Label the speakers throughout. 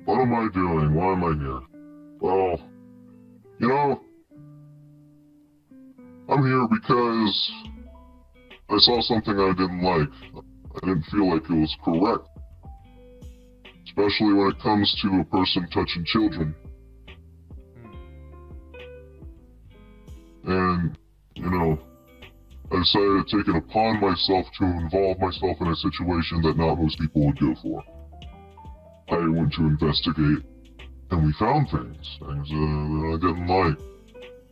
Speaker 1: What am I doing? Why am I here? Well, you know, I'm here because I saw something I didn't like. I didn't feel like it was correct. Especially when it comes to a person touching children. And, you know, I decided to take it upon myself to involve myself in a situation that not most people would go for. I went to investigate, and we found things that I didn't like.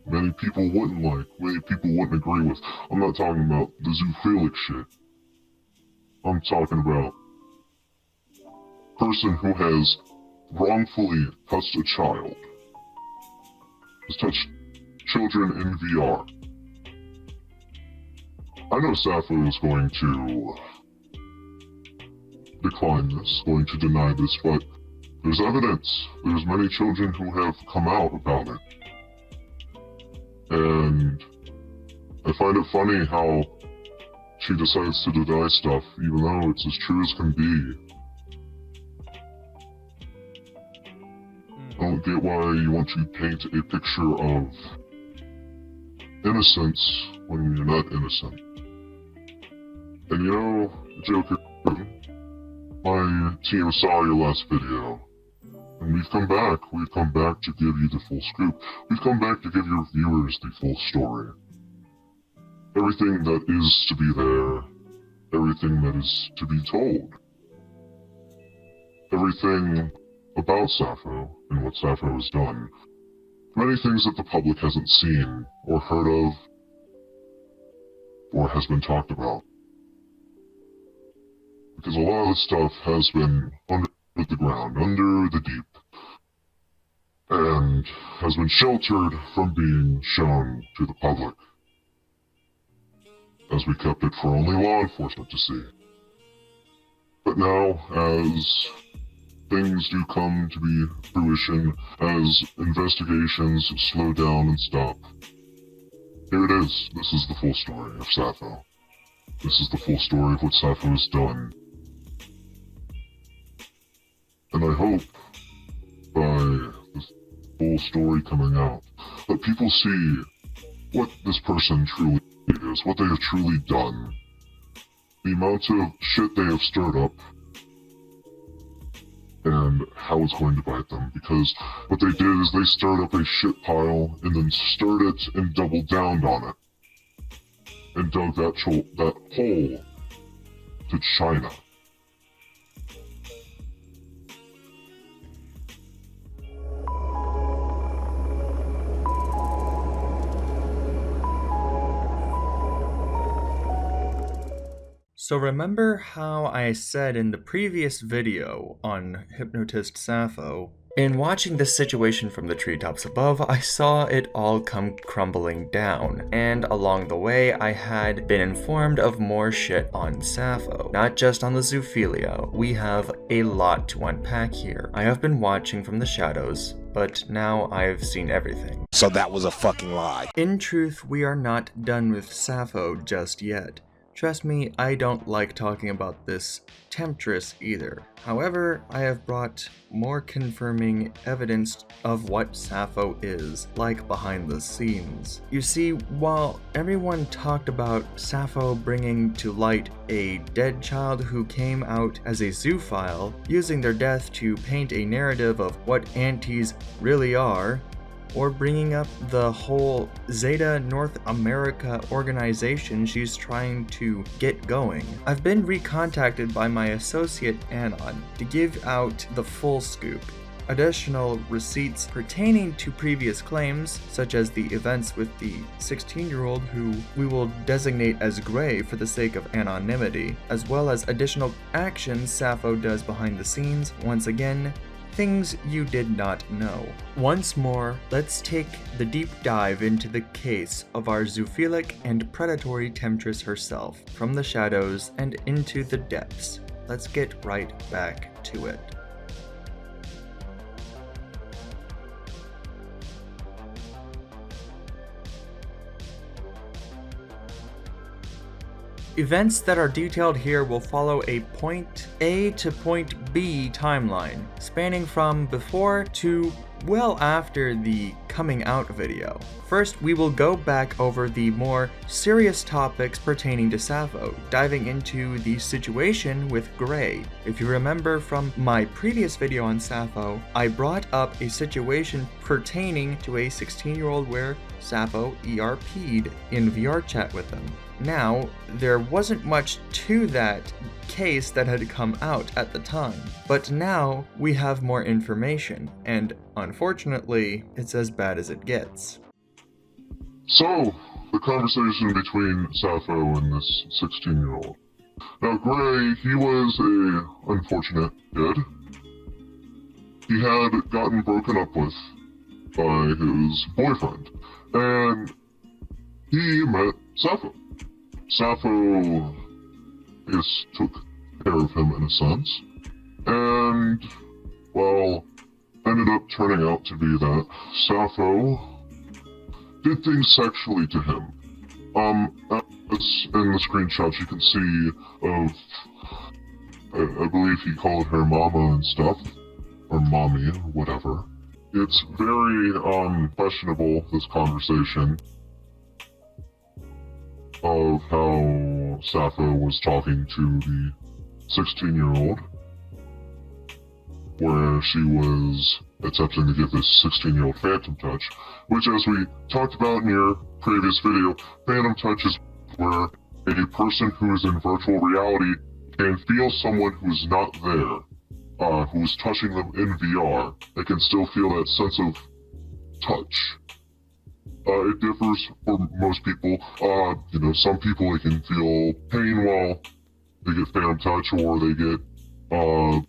Speaker 1: Many people wouldn't like, many people wouldn't agree with. I'm not talking about the zoophilic shit. I'm talking about a person who has wrongfully touched a child, has touched children in VR. I know Sappho is going to decline this, going to deny this, but there's evidence. There's many children who have come out about it. And I find it funny how she decides to deny stuff, even though it's as true as can be. I don't get why you want to paint a picture of innocence when you're not innocent. And you know, Joecoon, my team saw your last video. And we've come back to give you the full scoop. We've come back to give your viewers the full story. Everything that is to be there. Everything that is to be told. Everything about Sappho and what Sappho has done. Many things that the public hasn't seen or heard of or has been talked about. Because a lot of this stuff has been under the ground, under the deep, and has been sheltered from being shown to the public, as we kept it for only law enforcement to see. But now, as things do come to be fruition, as investigations slow down and stop, here it is. This is the full story of Sappho. This is the full story of what Sappho has done. And I hope, by this full story coming out, that people see what this person truly is, what they have truly done, the amount of shit they have stirred up, and how it's going to bite them. Because what they did is they stirred up a shit pile, and then stirred it and doubled down on it, and dug that hole to China.
Speaker 2: So remember how I said in the previous video on Hypnotist Sappho, in watching this situation from the treetops above, I saw it all come crumbling down, and along the way I had been informed of more shit on Sappho. Not just on the zoophilia, we have a lot to unpack here. I have been watching from the shadows, but now I've seen everything.
Speaker 3: So that was a fucking lie.
Speaker 2: In truth, we are not done with Sappho just yet. Trust me, I don't like talking about this temptress either. However, I have brought more confirming evidence of what Sappho is like behind the scenes. You see, while everyone talked about Sappho bringing to light a dead child who came out as a zoophile, using their death to paint a narrative of what aunties really are, or bringing up the whole Zeta North America organization she's trying to get going, I've been recontacted by my associate Anon to give out the full scoop. Additional receipts pertaining to previous claims, such as the events with the 16-year-old who we will designate as Gray for the sake of anonymity, as well as additional actions Sappho does behind the scenes, once again, things you did not know. Once more, let's take the deep dive into the case of our zoophilic and predatory temptress herself, from the shadows and into the depths. Let's get right back to it. Events that are detailed here will follow a point A to point B timeline, spanning from before to well after the coming out video. First, we will go back over the more serious topics pertaining to Sappho, diving into the situation with Gray. If you remember from my previous video on Sappho, I brought up a situation pertaining to a 16-year-old where Sappho ERP'd in VR chat with them. Now, there wasn't much to that case that had come out at the time, but now we have more information, and unfortunately, it's as bad as it gets.
Speaker 1: So, the conversation between Sappho and this 16-year-old. Now, Gray, he was a unfortunate kid. He had gotten broken up with by his boyfriend, and he met Sappho. Sappho took care of him in a sense, and, well, ended up turning out to be that Sappho did things sexually to him. As in the screenshots you can see of, I believe he called her mama and stuff, or mommy, or whatever. It's very, questionable, this conversation of how Sappho was talking to the 16-year-old, where she was attempting to give this 16-year-old phantom touch, which, as we talked about in your previous video, phantom touch is where a person who is in virtual reality can feel someone who's not there, who's touching them in VR. They can still feel that sense of touch. It differs for most people. Some people, they can feel pain while they get phantom touch, or they get,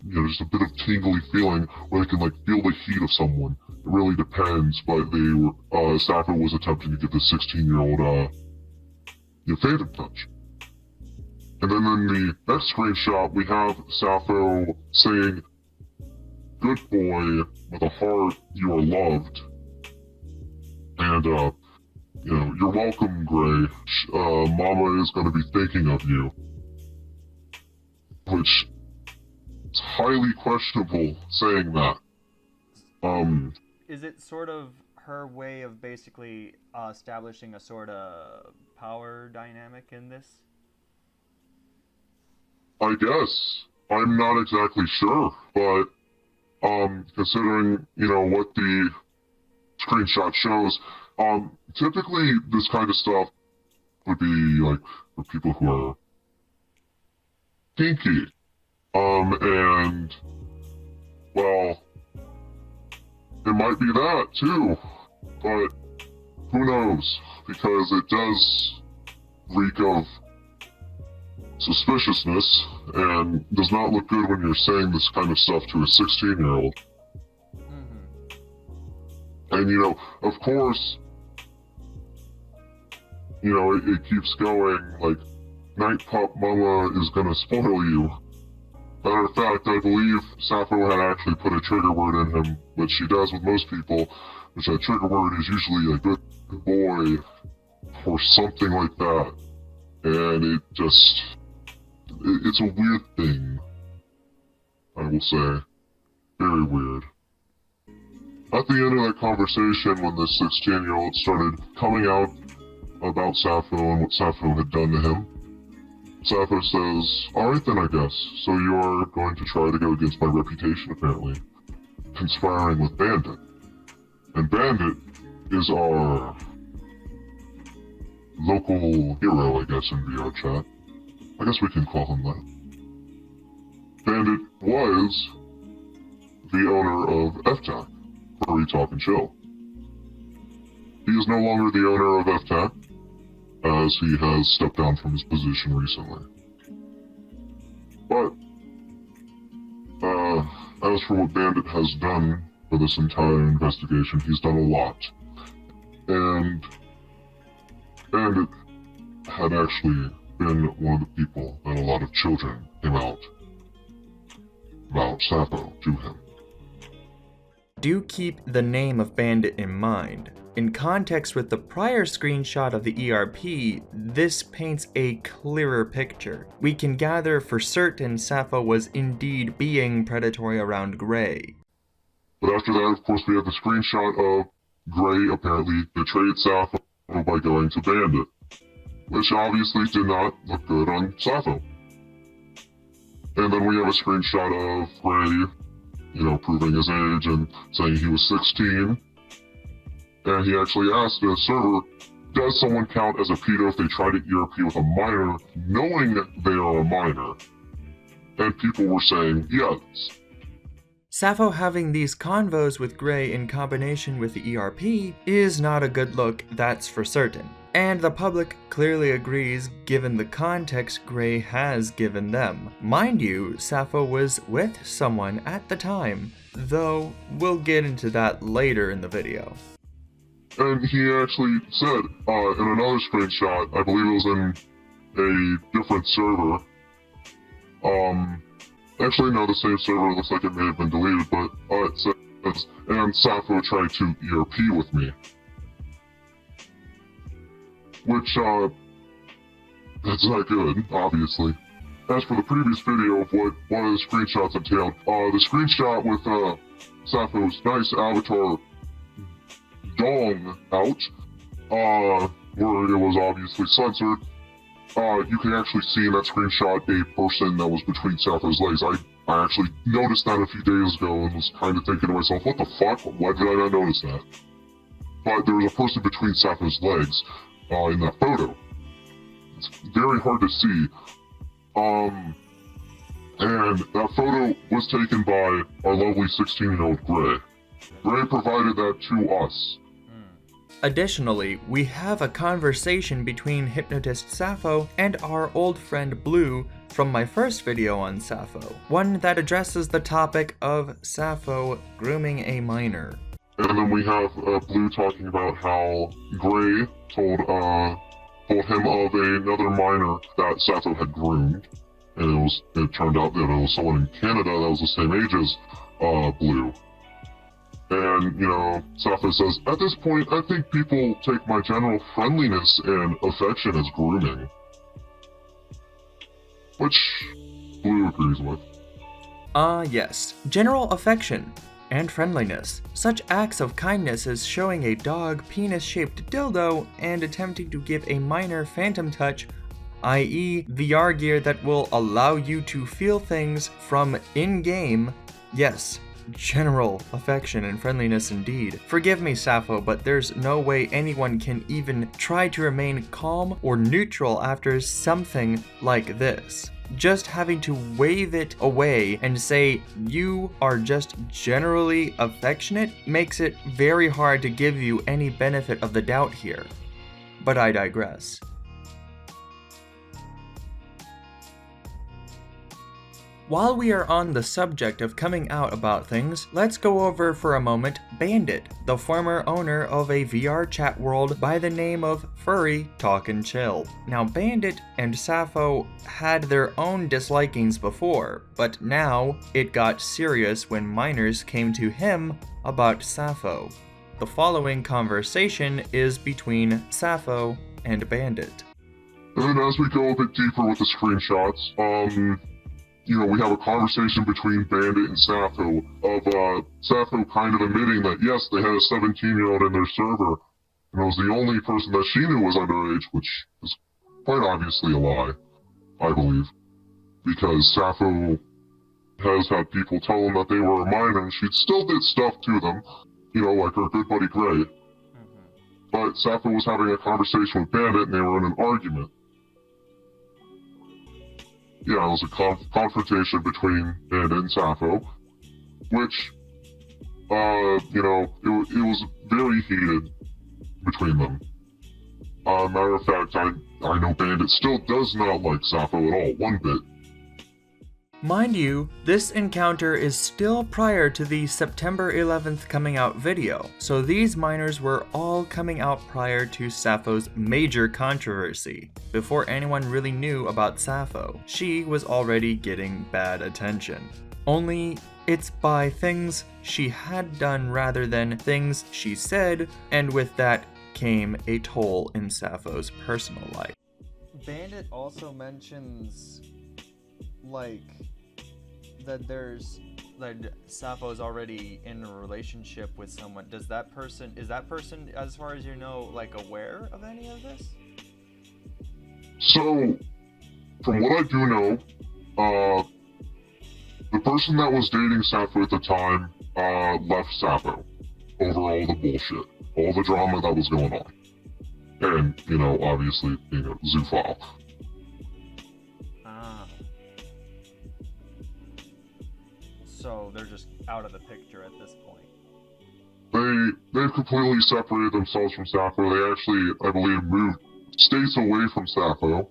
Speaker 1: just a bit of tingly feeling where they can, feel the heat of someone. It really depends, but Sappho was attempting to get the 16-year-old, phantom touch. And then in the next screenshot, we have Sappho saying, "Good boy, with a heart, you are loved. And, you're welcome, Gray. Mama is going to be thinking of you." Which is highly questionable saying that.
Speaker 3: Is it sort of her way of basically establishing a sort of power dynamic in this?
Speaker 1: I guess. I'm not exactly sure, but, considering, what the screenshot shows, typically this kind of stuff would be, for people who are kinky. And, well, it might be that, too, but who knows, because it does reek of suspiciousness, and does not look good when you're saying this kind of stuff to a 16-year-old. And, of course, it keeps going, Night Pup Mama is gonna spoil you. Matter of fact, I believe Sappho had actually put a trigger word in him, which she does with most people, which that trigger word is usually a good boy, or something like that. And it's a weird thing, I will say. Very weird. At the end of that conversation, when this 16-year-old started coming out about Sappho and what Sappho had done to him, Sappho says, "Alright then, I guess. So you are going to try to go against my reputation, apparently. Conspiring with Bandit. And Bandit is our local hero, I guess, in VR chat. I guess we can call him that. Bandit was the owner of FTAC, Furry Talk and Chill. He is no longer the owner of FTAC, as he has stepped down from his position recently. But, as for what Bandit has done for this entire investigation, he's done a lot. And Bandit had actually been one of the people that a lot of children came out about Sappho to him.
Speaker 2: Do keep the name of Bandit in mind. In context with the prior screenshot of the ERP, this paints a clearer picture. We can gather for certain Sappho was indeed being predatory around Gray.
Speaker 1: But after that, of course, we have the screenshot of Gray apparently betrayed Sappho by going to Bandit, which obviously did not look good on Sappho. And then we have a screenshot of Gray, proving his age and saying he was 16. And he actually asked a server, does someone count as a pedo if they try to ERP with a minor, knowing they are a minor? And people were saying yes.
Speaker 2: Sappho having these convos with Gray in combination with the ERP is not a good look, that's for certain. And the public clearly agrees given the context Gray has given them. Mind you, Sappho was with someone at the time, though we'll get into that later in the video.
Speaker 1: And he actually said, in another screenshot, I believe it was in a different server, actually no, the same server, looks like it may have been deleted, but it says, and Sappho tried to ERP with me. Which, that's not good, obviously. As for the previous video of what one of the screenshots entailed, the screenshot with, Sappho's nice avatar dong out, where it was obviously censored, you can actually see in that screenshot a person that was between Sappho's legs. I actually noticed that a few days ago and was kind of thinking to myself, what the fuck? Why did I not notice that? But there was a person between Sappho's legs, in that photo. It's very hard to see. And that photo was taken by our lovely 16-year-old Gray. Gray provided that to us.
Speaker 2: Additionally, we have a conversation between Hypnotist Sappho and our old friend Blue from my first video on Sappho, one that addresses the topic of Sappho grooming a minor.
Speaker 1: And then we have Blue talking about how Gray told him of another minor that Sappho had groomed, and it turned out that it was someone in Canada that was the same age as Blue. And, Sappho says, at this point, I think people take my general friendliness and affection as grooming. Which Blue agrees with.
Speaker 2: Yes. General affection and friendliness. Such acts of kindness as showing a dog penis-shaped dildo and attempting to give a minor phantom touch, i.e. VR gear that will allow you to feel things from in-game, yes. General affection and friendliness indeed. Forgive me, Sappho, but there's no way anyone can even try to remain calm or neutral after something like this. Just having to wave it away and say you are just generally affectionate makes it very hard to give you any benefit of the doubt here. But I digress. While we are on the subject of coming out about things, let's go over for a moment Bandit, the former owner of a VR chat world by the name of Furry Talk and Chill. Now Bandit and Sappho had their own dislikings before, but now it got serious when minors came to him about Sappho. The following conversation is between Sappho and Bandit.
Speaker 1: And then as we go a bit deeper with the screenshots, we have a conversation between Bandit and Sappho of Sappho kind of admitting that yes, they had a 17-year-old in their server, and it was the only person that she knew was underage, which is quite obviously a lie, I believe, because Sappho has had people tell them that they were a minor, and she still did stuff to them, like her good buddy Gray. But Sappho was having a conversation with Bandit, and they were in an argument. Yeah, it was a confrontation between Bandit and Sappho, which, it was very heated between them. Matter of fact, I know Bandit still does not like Sappho at all, one bit.
Speaker 2: Mind you, this encounter is still prior to the September 11th coming out video, so these minors were all coming out prior to Sappho's major controversy. Before anyone really knew about Sappho, she was already getting bad attention. only it's by things she had done rather than things she said, and with that came a toll in Sappho's personal life.
Speaker 3: Bandit also mentions, like, that Sappho's already in a relationship with someone. Is that person, as far as you know, like, aware of any of this?
Speaker 1: So, from what I do know, the person that was dating Sappho at the time left Sappho over all the bullshit, all the drama that was going on. And, you know, obviously being a zoophile.
Speaker 3: So they're just out of the picture at this point.
Speaker 1: They've completely separated themselves from Sappho. They actually, I believe, moved states away from Sappho.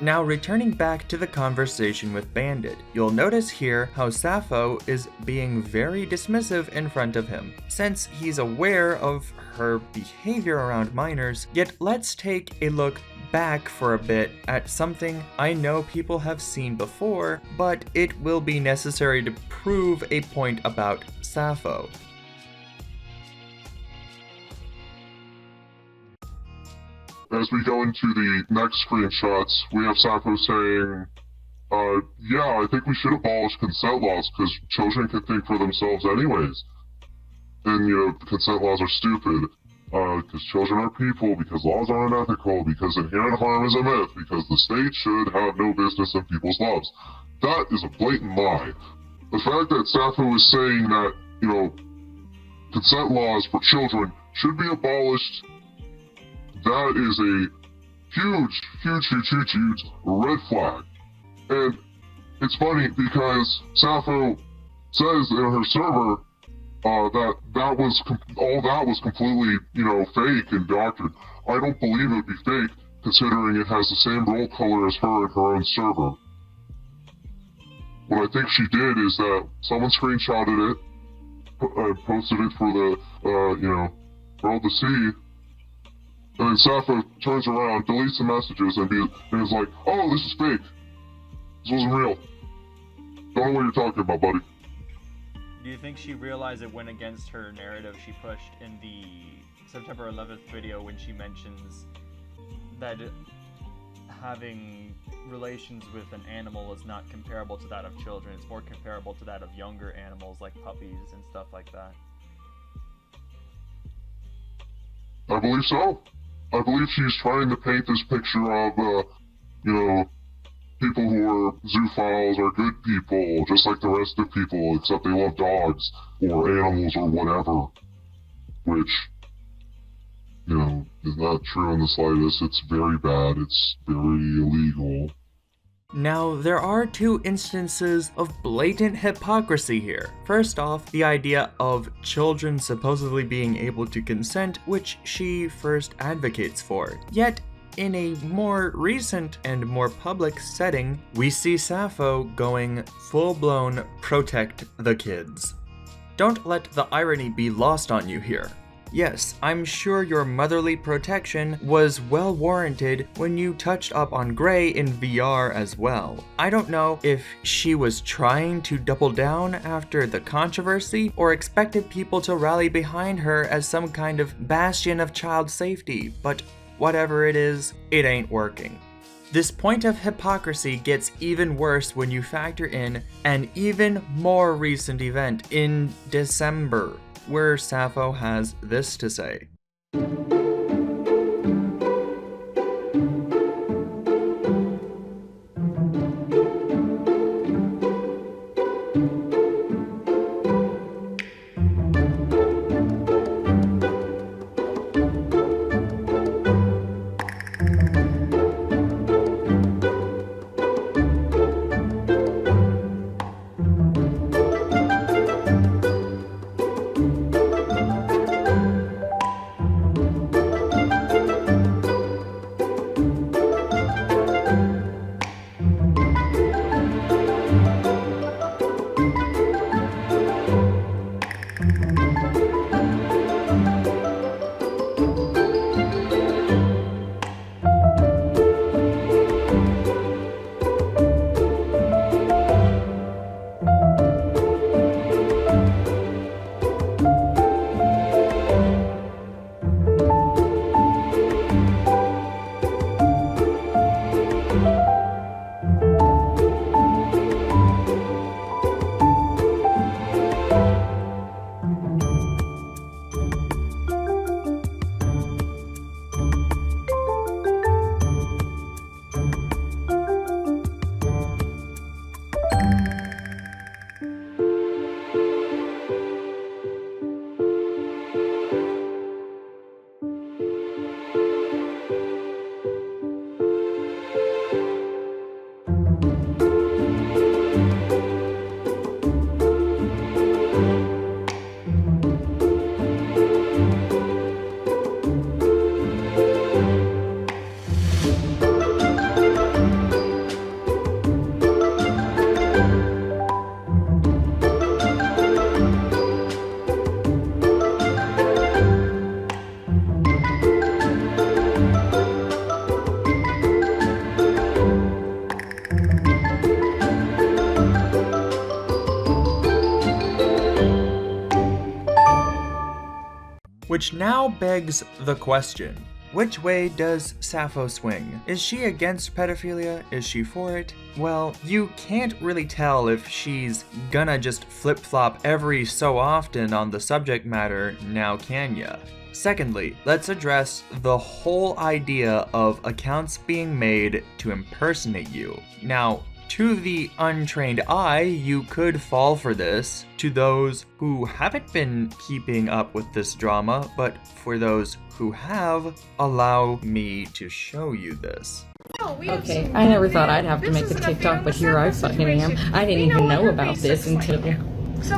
Speaker 2: Now returning back to the conversation with Bandit, you'll notice here how Sappho is being very dismissive in front of him, since he's aware of her behavior around minors. Yet let's take a look back for a bit at something I know people have seen before, but it will be necessary to prove a point about Sappho.
Speaker 1: As we go into the next screenshots, we have Sappho saying, yeah, I think we should abolish consent laws because children can think for themselves anyways. And, you know, consent laws are stupid, because children are people, because laws are unethical, because inherent harm is a myth, because the state should have no business in people's lives. That is a blatant lie. The fact that Sappho is saying that, you know, consent laws for children should be abolished, that is a huge red flag. And it's funny because Sappho says in her server that was completely, you know, fake and doctored. I don't believe it would be fake, considering it has the same roll color as her in her own server. What I think she did is that someone screenshotted it, posted it for the, you know, world to see. And then Sappho turns around, deletes the messages, and is like, oh, this is fake. This wasn't real. Don't know what you're talking about, buddy.
Speaker 3: Do you think she realized it went against her narrative she pushed in the September 11th video when she mentions that having relations with an animal is not comparable to that of children, it's more comparable to that of younger animals like puppies and stuff like that?
Speaker 1: I believe so. I believe she's trying to paint this picture of, you know, people who are zoophiles are good people, just like the rest of people, except they love dogs or animals or whatever. Which, you know, is not true in the slightest. It's very bad. It's very illegal.
Speaker 2: Now, there are two instances of blatant hypocrisy here. First off, the idea of children supposedly being able to consent, which she first advocates for. Yet, in a more recent and more public setting, we see Sappho going full-blown protect the kids. Don't let the irony be lost on you here. Yes, I'm sure your motherly protection was well warranted when you touched up on Gray in VR as well. I don't know if she was trying to double down after the controversy or expected people to rally behind her as some kind of bastion of child safety, but whatever it is, it ain't working. This point of hypocrisy gets even worse when you factor in an even more recent event in December, where Sappho has this to say. Which now begs the question. Which way does Sappho swing? Is she against pedophilia? Is she for it? Well, you can't really tell if she's gonna just flip-flop every so often on the subject matter, now can ya? Secondly, let's address the whole idea of accounts being made to impersonate you. Now, to the untrained eye, you could fall for this. To those who haven't been keeping up with this drama, but for those who have, allow me to show you this.
Speaker 4: Okay, I never thought I'd have to make a TikTok, but here I fucking am. I didn't even know about this until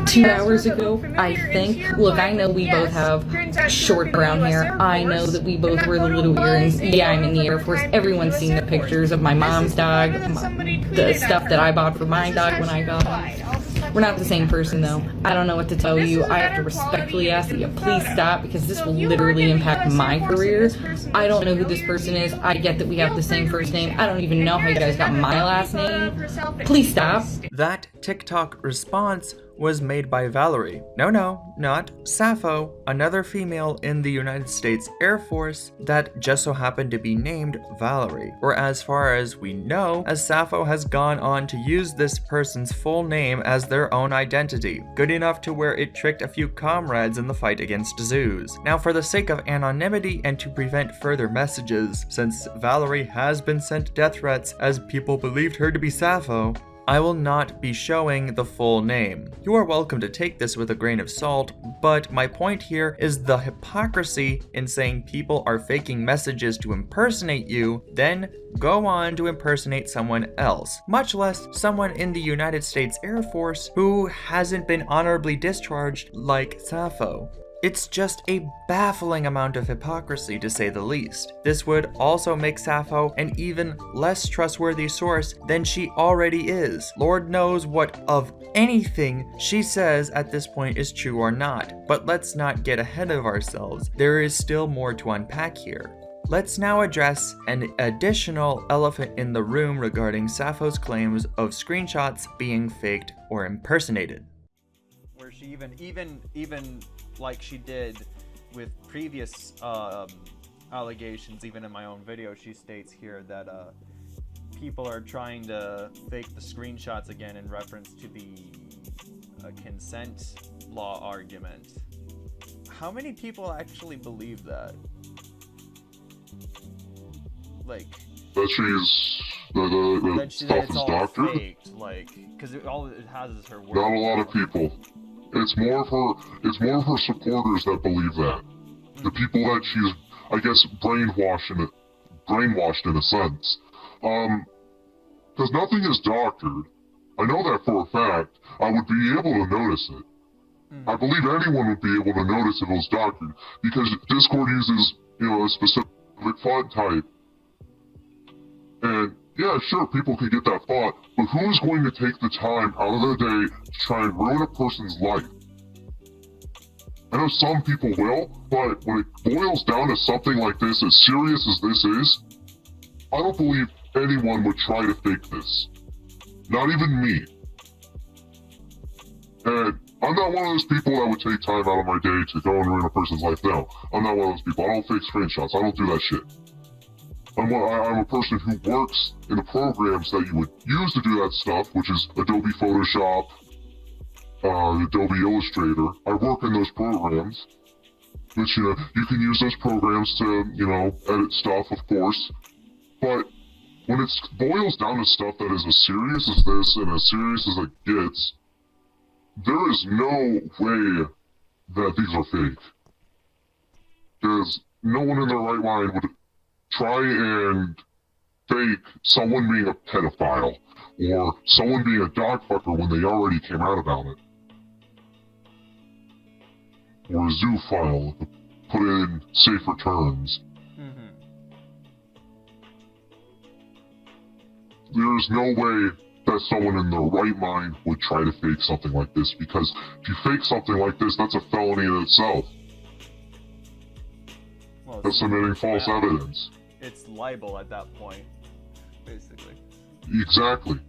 Speaker 4: 2 hours ago, I think. Look, I know we both have short brown hair. I know that we both wear the little earrings. Yeah, I'm in the Air Force. Everyone's seen the pictures of my mom's dog, the stuff that I bought for my dog when I got him. We're not the same person, though. I don't know what to tell you. I have to respectfully ask that you please stop, because this will literally impact my career. I don't know who this person is. I get that we have the same first name. I don't even know how you guys got my last name. Please stop.
Speaker 2: That TikTok response was made by Valerie. No, not Sappho, another female in the United States Air Force that just so happened to be named Valerie. Or as far as we know, as Sappho has gone on to use this person's full name as their own identity, good enough to where it tricked a few comrades in the fight against zoos. Now, for the sake of anonymity and to prevent further messages, since Valerie has been sent death threats as people believed her to be Sappho, I will not be showing the full name. You are welcome to take this with a grain of salt, but my point here is the hypocrisy in saying people are faking messages to impersonate you, then go on to impersonate someone else, much less someone in the United States Air Force who hasn't been honorably discharged like Sappho. It's just a baffling amount of hypocrisy, to say the least. This would also make Sappho an even less trustworthy source than she already is. Lord knows what of anything she says at this point is true or not. But let's not get ahead of ourselves. There is still more to unpack here. Let's now address an additional elephant in the room regarding Sappho's claims of screenshots being faked or impersonated.
Speaker 3: Where she even like she did with previous allegations, even in my own video, she states here that people are trying to fake the screenshots again in reference to the consent law argument. How many people actually believe that? Like,
Speaker 1: that she's that stuff
Speaker 3: it's
Speaker 1: is
Speaker 3: all
Speaker 1: doctored?
Speaker 3: faked, like, because all it has is her word.
Speaker 1: Not a lot of people. It's more of her supporters that believe that. The people that she's, I guess, brainwashed in a sense. Because nothing is doctored. I know that for a fact. I would be able to notice it. I believe anyone would be able to notice if it was doctored, because Discord uses, a specific font type. And yeah, sure, people can get that font, but who is going to take the time out of their day to try and ruin a person's life? I know some people will, but when it boils down to something like this, as serious as this is, I don't believe anyone would try to fake this. Not even me. And I'm not one of those people that would take time out of my day to go and ruin a person's life. No, I'm not one of those people. I don't fake screenshots. I don't do that shit. I'm a person who works in the programs that you would use to do that stuff, which is Adobe Photoshop, Adobe Illustrator. I work in those programs, which, you can use those programs to, edit stuff, of course. But when it boils down to stuff that is as serious as this and as serious as it gets, there is no way that these are fake. Because no one in their right mind would try and fake someone being a pedophile or someone being a dogfucker when they already came out about it. Or a zoophile, to put it in safer terms. There is no way that someone in their right mind would try to fake something like this, because if you fake something like this, that's a felony in itself.
Speaker 3: Well,
Speaker 1: that's submitting false evidence.
Speaker 3: It's libel at that point, basically.
Speaker 1: Exactly.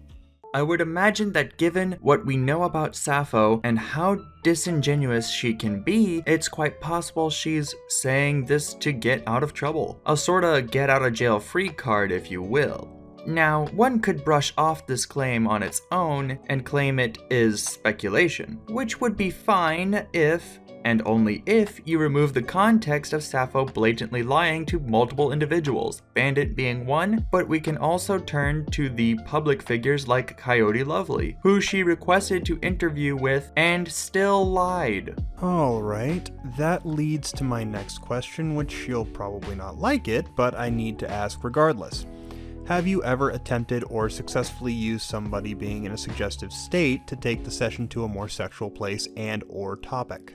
Speaker 2: I would imagine that given what we know about Sappho and how disingenuous she can be, it's quite possible she's saying this to get out of trouble. A sorta get out of jail free card, if you will. Now, one could brush off this claim on its own and claim it is speculation, which would be fine if, and only if, you remove the context of Sappho blatantly lying to multiple individuals, Bandit being one, but we can also turn to the public figures like Coyote Lovely, who she requested to interview with and still lied.
Speaker 5: Alright, that leads to my next question, which you'll probably not like it, but I need to ask regardless. Have you ever attempted or successfully used somebody being in a suggestive state to take the session to a more sexual place and or topic?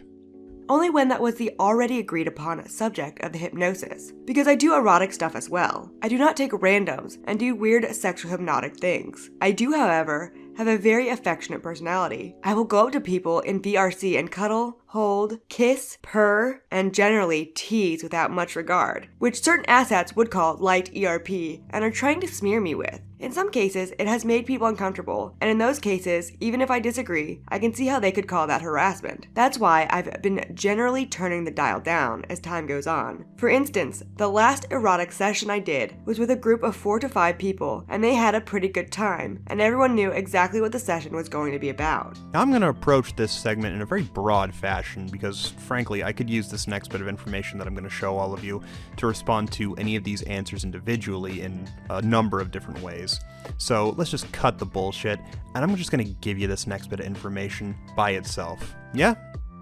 Speaker 6: Only when that was the already agreed upon subject of the hypnosis, because I do erotic stuff as well. I do not take randoms and do weird sexual hypnotic things. I do, however, have a very affectionate personality. I will go up to people in VRC and cuddle, hold, kiss, purr, and generally tease without much regard, which certain assets would call light ERP and are trying to smear me with. In some cases, it has made people uncomfortable, and in those cases, even if I disagree, I can see how they could call that harassment. That's why I've been generally turning the dial down as time goes on. For instance, the last erotic session I did was with a group of 4 to 5 people, and they had a pretty good time, and everyone knew exactly what the session was going to be about.
Speaker 5: Now, I'm going to approach this segment in a very broad fashion because, frankly, I could use this next bit of information that I'm going to show all of you to respond to any of these answers individually in a number of different ways. So let's just cut the bullshit, and I'm just going to give you this next bit of information by itself. Yeah?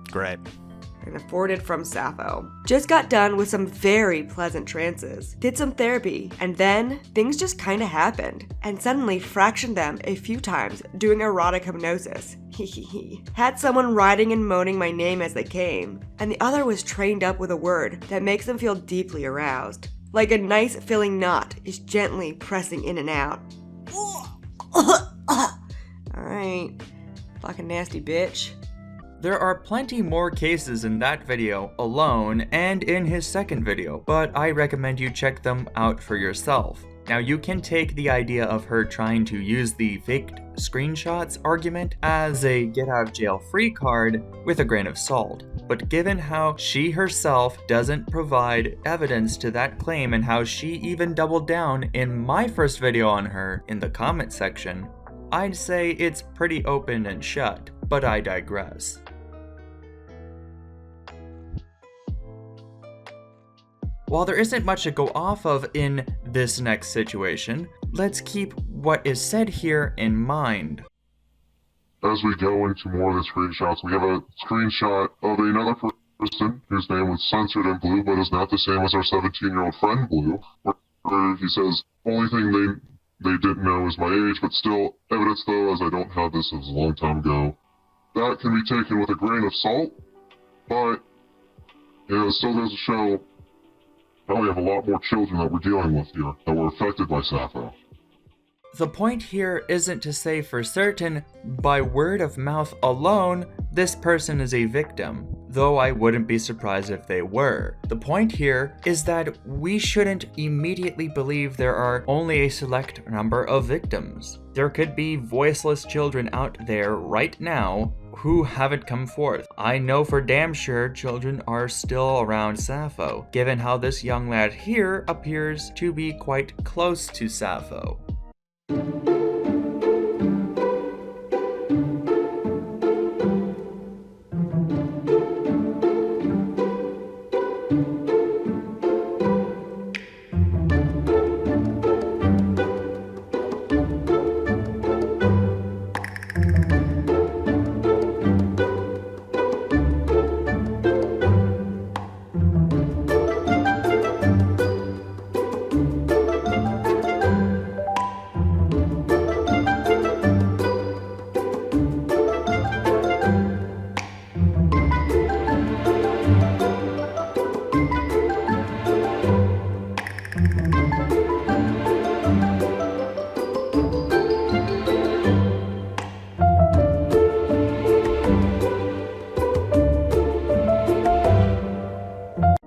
Speaker 5: Great.
Speaker 6: And afforded from Sappho. Just got done with some very pleasant trances. Did some therapy, and then things just kinda happened. And suddenly fractioned them a few times doing erotic hypnosis. Had someone writing and moaning my name as they came, and the other was trained up with a word that makes them feel deeply aroused. Like a nice filling knot is gently pressing in and out. Alright, fucking nasty bitch.
Speaker 2: There are plenty more cases in that video alone and in his second video, but I recommend you check them out for yourself. Now, you can take the idea of her trying to use the faked screenshots argument as a get out of jail free card with a grain of salt. But given how she herself doesn't provide evidence to that claim and how she even doubled down in my first video on her in the comment section, I'd say it's pretty open and shut, but I digress. While there isn't much to go off of in this next situation, let's keep what is said here in mind.
Speaker 1: As we go into more of the screenshots, we have a screenshot of another person whose name was censored in blue, but is not the same as our 17-year-old friend Blue, where he says, only thing they didn't know is my age, but still, evidence though, as I don't have this, it was a long time ago. That can be taken with a grain of salt, but it still goes to show how we have a lot more children that we're dealing with here, that were affected by Sappho.
Speaker 2: The point here isn't to say for certain, by word of mouth alone, this person is a victim, though I wouldn't be surprised if they were. The point here is that we shouldn't immediately believe there are only a select number of victims. There could be voiceless children out there right now who haven't come forth. I know for damn sure children are still around Sappho, given how this young lad here appears to be quite close to Sappho.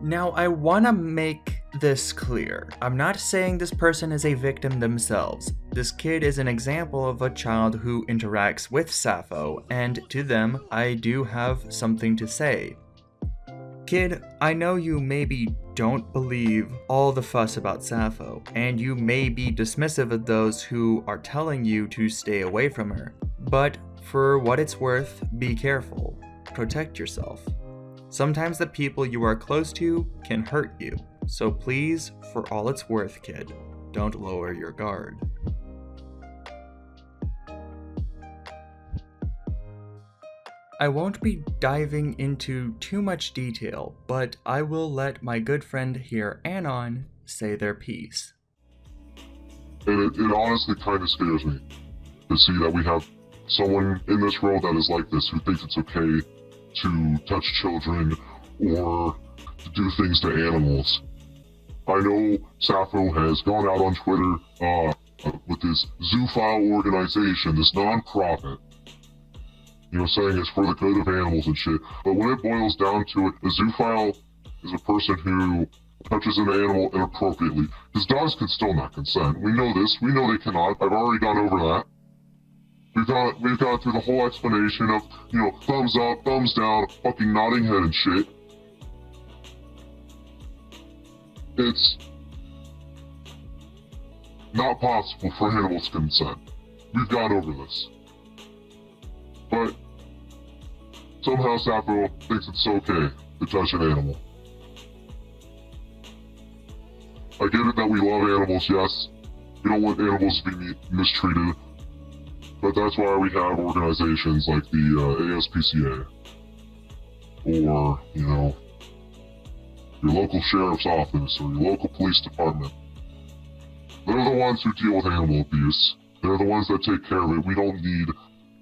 Speaker 2: Now, I want to make this clear. I'm not saying this person is a victim themselves. This kid is an example of a child who interacts with Sappho, and to them, I do have something to say. Kid, I know you maybe don't believe all the fuss about Sappho, and you may be dismissive of those who are telling you to stay away from her. But for what it's worth, be careful. Protect yourself. Sometimes the people you are close to can hurt you, so please, for all it's worth, kid, don't lower your guard. I won't be diving into too much detail, but I will let my good friend here, Anon, say their piece.
Speaker 1: And it honestly kind of scares me to see that we have someone in this world that is like this, who thinks it's okay to touch children or to do things to animals. I know Sappho has gone out on Twitter with this zoophile organization, this non-profit, saying it's for the good of animals and shit. But when it boils down to it, a zoophile is a person who touches an animal inappropriately. Because dogs can still not consent. We know this. We know they cannot. I've already gone over that. We've gone through the whole explanation of, thumbs up, thumbs down, fucking nodding head and shit. It's not possible for animals to consent. We've gone over this. But somehow Sappho thinks it's okay to touch an animal. I get it that we love animals, yes. We don't want animals to be mistreated. But that's why we have organizations like the ASPCA. Or, your local sheriff's office or your local police department. They're the ones who deal with animal abuse. They're the ones that take care of it. We don't need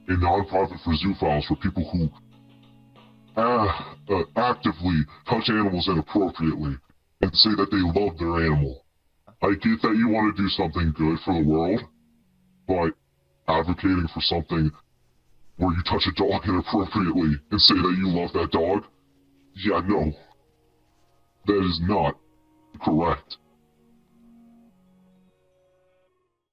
Speaker 1: a non-profit for zoophiles, for people who actively touch animals inappropriately and say that they love their animal. I get that you want to do something good for the world, but advocating for something where you touch a dog inappropriately and say that you love that dog? Yeah, no. That is not correct.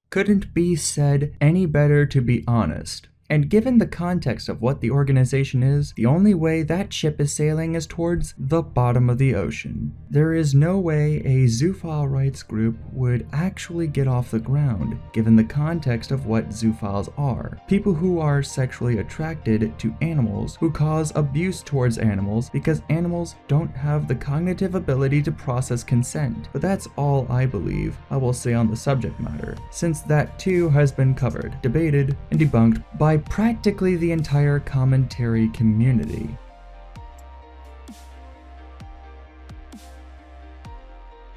Speaker 2: Couldn't be said any better, to be honest. And given the context of what the organization is, the only way that ship is sailing is towards the bottom of the ocean. There is no way a zoophile rights group would actually get off the ground, given the context of what zoophiles are. People who are sexually attracted to animals, who cause abuse towards animals because animals don't have the cognitive ability to process consent. But that's all I believe I will say on the subject matter, since that too has been covered, debated, and debunked by practically the entire commentary community.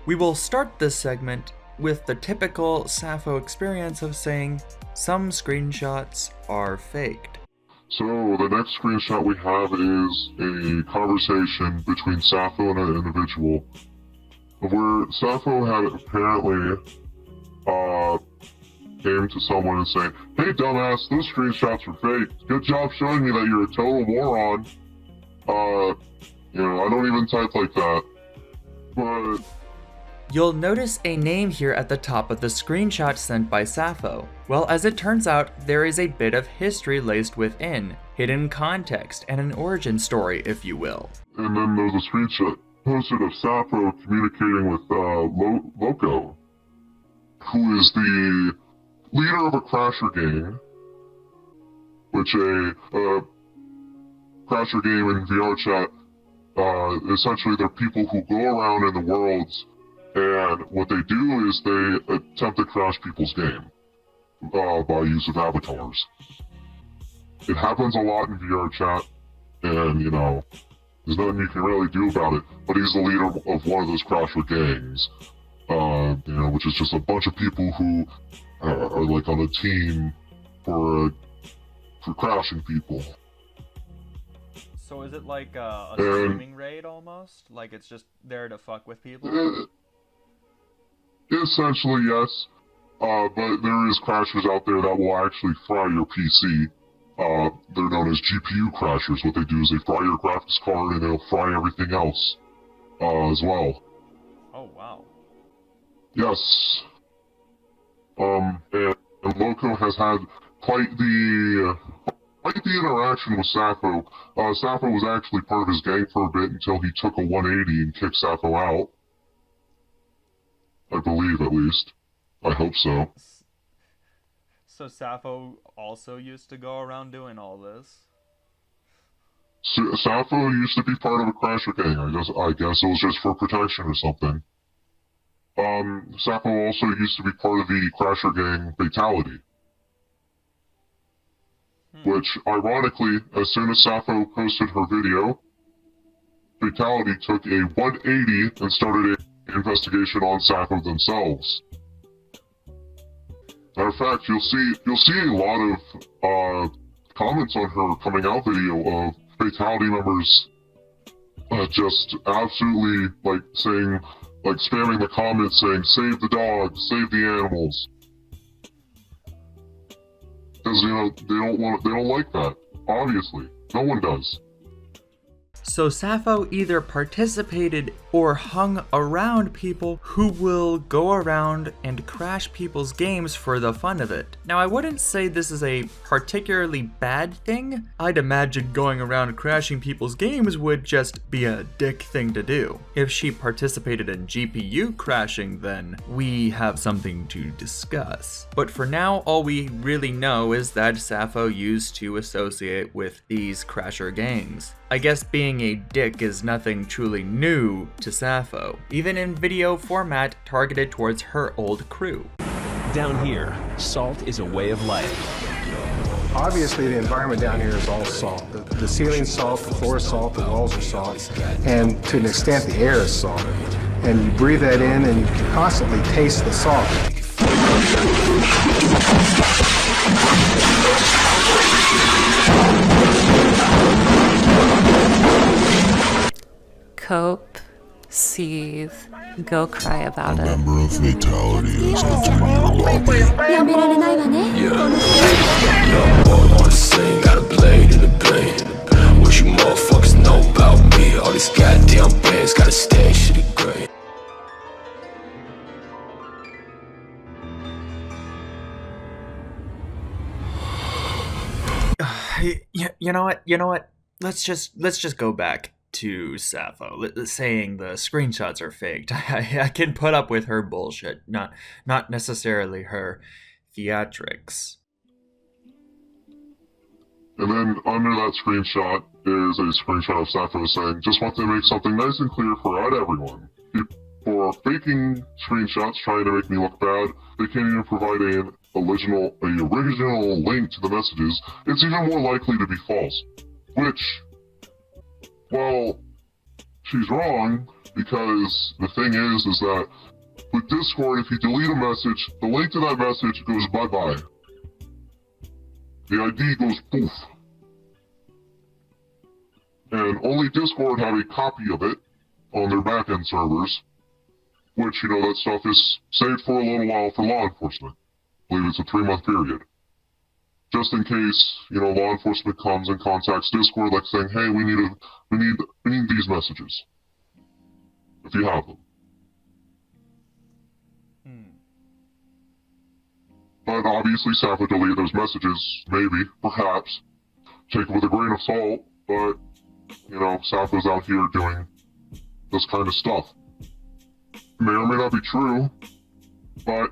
Speaker 2: We will start this segment with the typical Sappho experience of saying some screenshots are faked.
Speaker 1: So the next screenshot we have is a conversation between Sappho and an individual where Sappho had apparently came to someone and saying, "Hey dumbass, those screenshots are fake. Good job showing me that you're a total moron. I don't even type like that." But
Speaker 2: you'll notice a name here at the top of the screenshot sent by Sappho. Well, as it turns out, there is a bit of history laced within, hidden context, and an origin story, if you will.
Speaker 1: And then there's a screenshot posted of Sappho communicating with Loco, who is the leader of a Crasher gang, which a Crasher game in VR chat, essentially they're people who go around in the worlds, and what they do is they attempt to crash people's game by use of avatars. It happens a lot in VR chat, and there's nothing you can really do about it, but he's the leader of one of those Crasher gangs, which is just a bunch of people who are like on a team for crashing people.
Speaker 3: So is it like a streaming raid almost? Like it's just there to fuck with people?
Speaker 1: Essentially, yes. But there is crashers out there that will actually fry your PC. They're known as GPU crashers. What they do is they fry your graphics card and they'll fry everything else as well.
Speaker 3: Oh, wow.
Speaker 1: Yes. And Loco has had quite the interaction with Sappho. Sappho was actually part of his gang for a bit until he took a 180 and kicked Sappho out. I believe, at least. I hope so.
Speaker 3: So Sappho also used to go around doing all this?
Speaker 1: Sappho used to be part of a Crasher gang. I guess it was just for protection or something. Sappho also used to be part of the Crasher gang Fatality. Which, ironically, as soon as Sappho posted her video, Fatality took a 180 and started an investigation on Sappho themselves. Matter of fact, you'll see a lot of comments on her coming out video of Fatality members just absolutely saying, spamming the comments saying, "Save the dogs, save the animals." Because they don't like that. Obviously, no one does.
Speaker 2: So Sappho either participated or hung around people who will go around and crash people's games for the fun of it. Now, I wouldn't say this is a particularly bad thing. I'd imagine going around crashing people's games would just be a dick thing to do. If she participated in GPU crashing, then we have something to discuss. But for now, all we really know is that Sappho used to associate with these crasher gangs. I guess being a dick is nothing truly new to Sappho, even in video format targeted towards her old crew.
Speaker 7: Down here, salt is a way of life.
Speaker 8: Obviously, the environment down here is all salt. The ceiling's salt, the floor is salt, the walls are salt, and to an extent, the air is salt. And you breathe that in, and you can constantly taste the salt.
Speaker 9: Cope, seethe, go cry about it.
Speaker 10: A member of Fatality is entering your lobby.
Speaker 7: Young boy wanna sing, got a blade in the pain. What you motherfuckers know about me? All these goddamn bands gotta stay shitty great.
Speaker 2: You know what? Let's just go back to Sappho, saying the screenshots are faked. I can put up with her bullshit, not necessarily her theatrics.
Speaker 1: And then under that screenshot is a screenshot of Sappho saying, "Just want to make something nice and clear for everyone. People are faking screenshots trying to make me look bad. They can't even provide an original link to the messages. It's even more likely to be false." Which, well, she's wrong, because the thing is that with Discord, if you delete a message, the link to that message goes bye-bye. The ID goes poof. And only Discord have a copy of it on their backend servers, which, that stuff is saved for a little while for law enforcement. I believe it's a 3-month period. Just in case, law enforcement comes and contacts Discord, saying, "Hey, we need these messages." If you have them. But obviously, Sappho deleted those messages. Maybe, perhaps. Take it with a grain of salt, but, Sappho's out here doing this kind of stuff. May or may not be true, but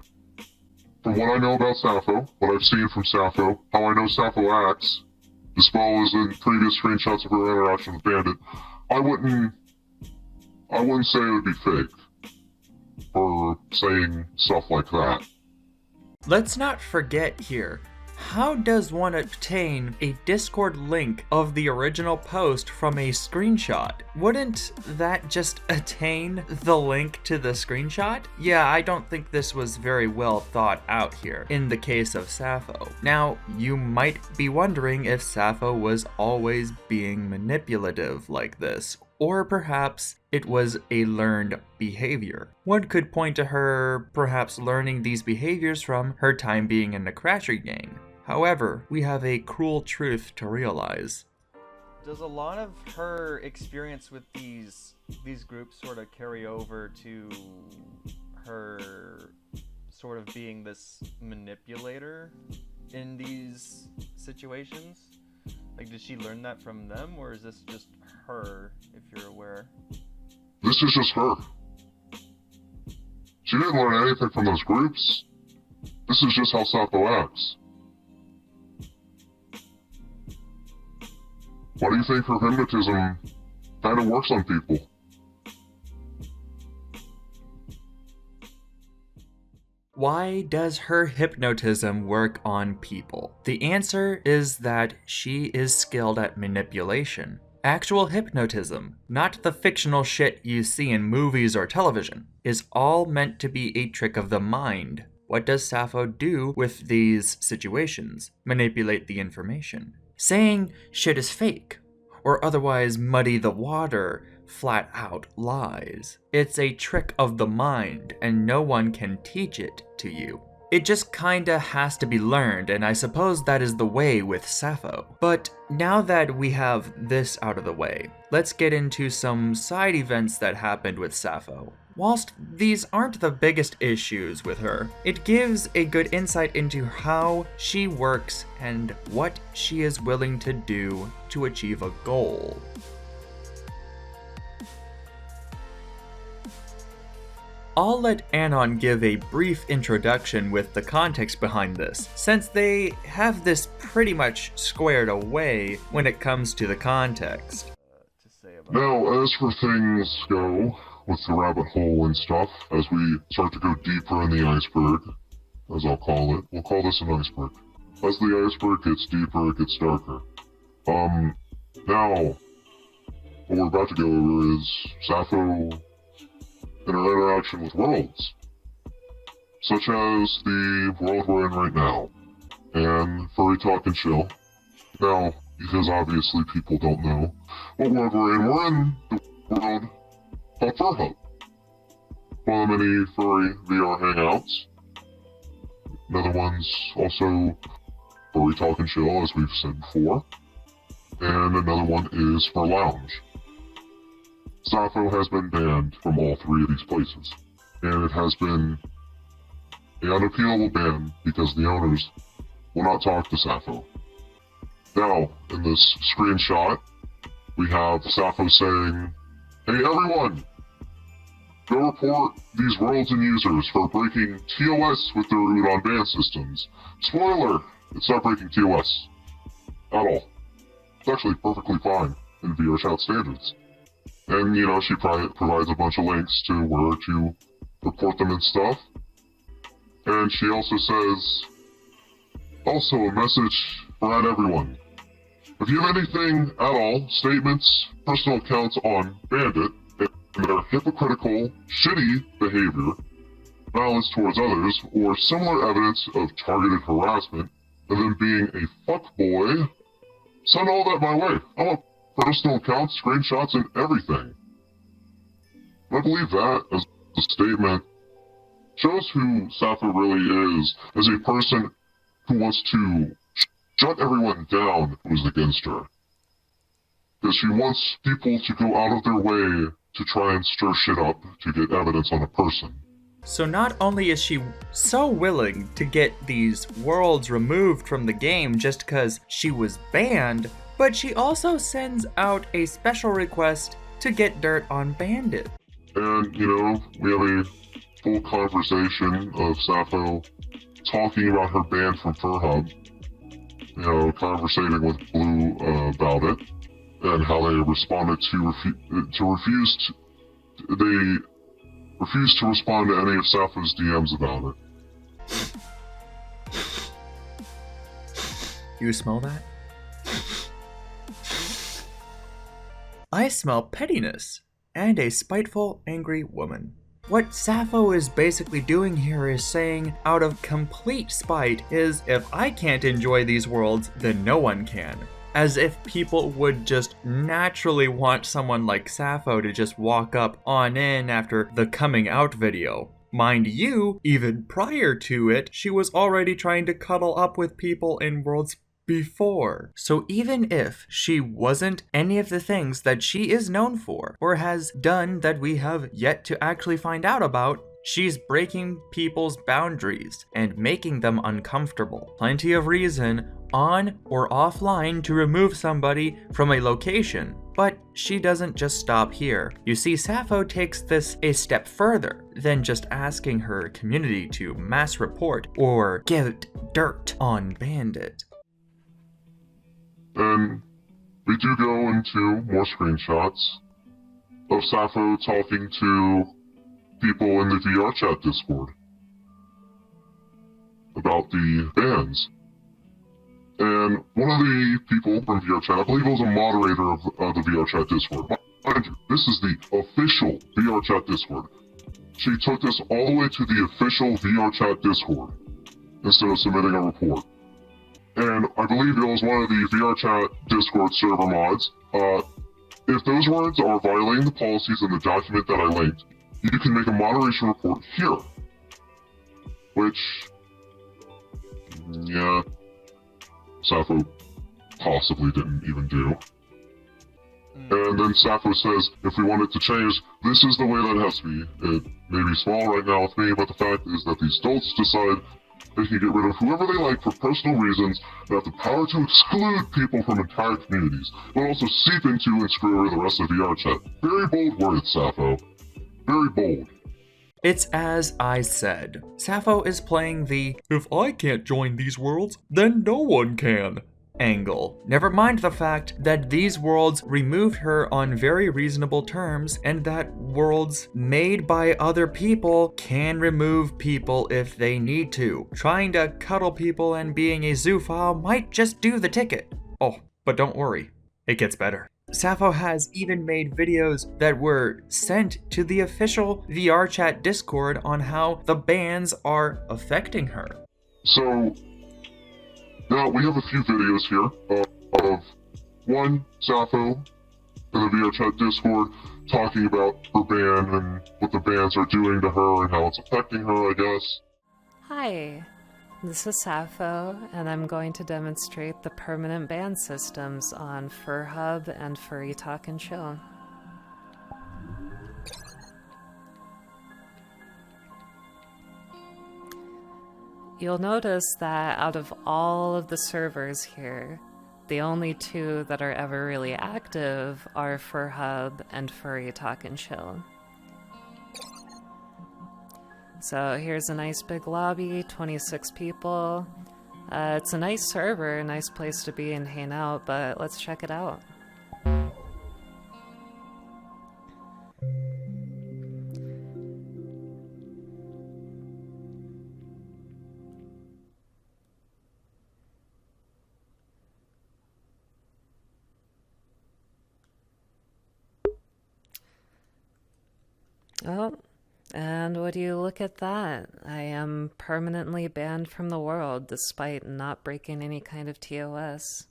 Speaker 1: from what I know about Sappho, what I've seen from Sappho, how I know Sappho acts, as well as in previous screenshots of her interaction with Bandit, I wouldn't say it would be fake for saying stuff like that.
Speaker 2: Let's not forget here, how does one obtain a Discord link of the original post from a screenshot? Wouldn't that just attain the link to the screenshot? Yeah, I don't think this was very well thought out here in the case of Sappho. Now, you might be wondering if Sappho was always being manipulative like this, or perhaps it was a learned behavior. One could point to her perhaps learning these behaviors from her time being in the Crasher gang. However, we have a cruel truth to realize.
Speaker 3: Does a lot of her experience with these groups sort of carry over to her sort of being this manipulator in these situations? Like, did she learn that from them, or is this just her, if you're aware?
Speaker 1: This is just her. She didn't learn anything from those groups. This is just how Sappho acts. Why do you think her hypnotism kind of works on people?
Speaker 2: Why does her hypnotism work on people? The answer is that she is skilled at manipulation. Actual hypnotism, not the fictional shit you see in movies or television, is all meant to be a trick of the mind. What does Sappho do with these situations? Manipulate the information. Saying shit is fake, or otherwise muddy the water, flat out lies. It's a trick of the mind, and no one can teach it to you. It just kinda has to be learned, and I suppose that is the way with Sappho. But now that we have this out of the way, let's get into some side events that happened with Sappho. Whilst these aren't the biggest issues with her, it gives a good insight into how she works and what she is willing to do to achieve a goal. I'll let Anon give a brief introduction with the context behind this, since they have this pretty much squared away when it comes to the context.
Speaker 1: Now, as for things go, with the rabbit hole and stuff, as we start to go deeper in the iceberg, as I'll call it, we'll call this an iceberg. As the iceberg gets deeper, it gets darker. Now, what we're about to go over is Sappho and her interaction with worlds, such as the world we're in right now, and Furry Talk and Chill. Now, because obviously people don't know what world we're in the world called Fur Hub. One of the many furry VR hangouts. Another one's also Furry Talk and Chill, as we've said before. And another one is Fur Lounge. Sappho has been banned from all three of these places, and it has been an unappealable ban because the owners will not talk to Sappho. Now, in this screenshot, we have Sappho saying, "Hey everyone, go report these worlds and users for breaking TOS with their Udon ban systems." Spoiler, it's not breaking TOS at all. It's actually perfectly fine in VR chat standards. And, you know, she provides a bunch of links to where to report them and stuff. And she also says, also a message for everyone. If you have anything at all, statements, personal accounts on Bandit, and their hypocritical, shitty behavior, violence towards others, or similar evidence of targeted harassment, and them being a fuckboy, send all that my way. I want personal accounts, screenshots, and everything. I believe that, as a statement, shows who Sappho really is as a person who wants to shut everyone down who is against her. Because she wants people to go out of their way to try and stir shit up to get evidence on a person.
Speaker 2: So not only is she so willing to get these worlds removed from the game just because she was banned, but she also sends out a special request to get dirt on Bandit.
Speaker 1: And, you know, we have a full conversation of Sappho talking about her ban from Fur Hub. You know, conversating with Blue about it, and how they responded they refused to respond to any of Sappho's DMs about it.
Speaker 2: You smell that? I smell pettiness and a spiteful, angry woman. What Sappho is basically doing here is saying, out of complete spite, is if I can't enjoy these worlds, then no one can. As if people would just naturally want someone like Sappho to just walk up on in after the coming out video. Mind you, even prior to it, she was already trying to cuddle up with people in worlds before. So even if she wasn't any of the things that she is known for, or has done that we have yet to actually find out about, She's breaking people's boundaries and making them uncomfortable. Plenty of reason, on or offline, to remove somebody from a location. But she doesn't just stop here. You see, Sappho takes this a step further than just asking her community to mass report or get dirt on Bandit.
Speaker 1: And we do go into more screenshots of Sappho talking to people in the VR chat Discord about the bans. And one of the people from VR chat, I believe it was a moderator of the VR chat Discord. Mind you, this is the official VR chat Discord. She took this all the way to the official VR chat Discord instead of submitting a report. And I believe it was one of the VR chat Discord server mods. If those words are violating the policies in the document that I linked, you can make a moderation report here. Which, yeah, Sappho possibly didn't even do. And then Sappho says, if we want it to change, this is the way that it has to be. It may be small right now with me, but the fact is that these adults decide they can get rid of whoever they like for personal reasons and have the power to exclude people from entire communities, but also seep into and screw over the rest of VR chat. Very bold words, Sappho. Very bold.
Speaker 2: It's as I said. Sappho is playing the "if I can't join these worlds, then no one can" angle. Never mind the fact that these worlds removed her on very reasonable terms, and that worlds made by other people can remove people if they need to. Trying to cuddle people and being a zoophile might just do the ticket. Oh, but don't worry, it gets better. Sappho has even made videos that were sent to the official VR chat Discord on how the bans are affecting her.
Speaker 1: So, now we have a few videos here of one, Sappho in the VR chat Discord talking about her ban and what the bans are doing to her and how it's affecting her, I guess.
Speaker 9: Hi, this is Sappho, and I'm going to demonstrate the permanent ban systems on FurHub and Furry Talk and Chill. You'll notice that out of all of the servers here, the only two that are ever really active are FurHub and Furry Talk and Chill. So here's a nice big lobby, 26 people. It's a nice server, a nice place to be and hang out, but let's check it out. Oh, and would you look at that? I am permanently banned from the world despite not breaking any kind of TOS.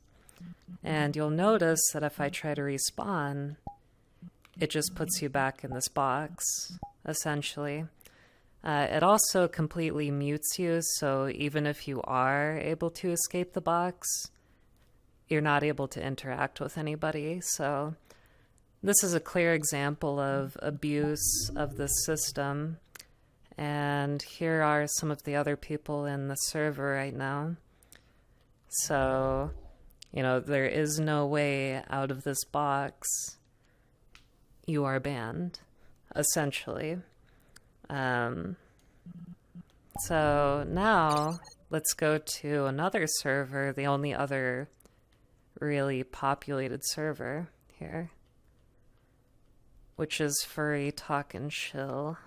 Speaker 9: And you'll notice that if I try to respawn, it just puts you back in this box, essentially. It also completely mutes you, so even if you are able to escape the box, you're not able to interact with anybody, so this is a clear example of abuse of the system, and here are some of the other people in the server right now. So, you know, there is no way out of this box. You are banned, essentially. So now, let's go to another server, the only other really populated server here, which is Furry Talk and Chill.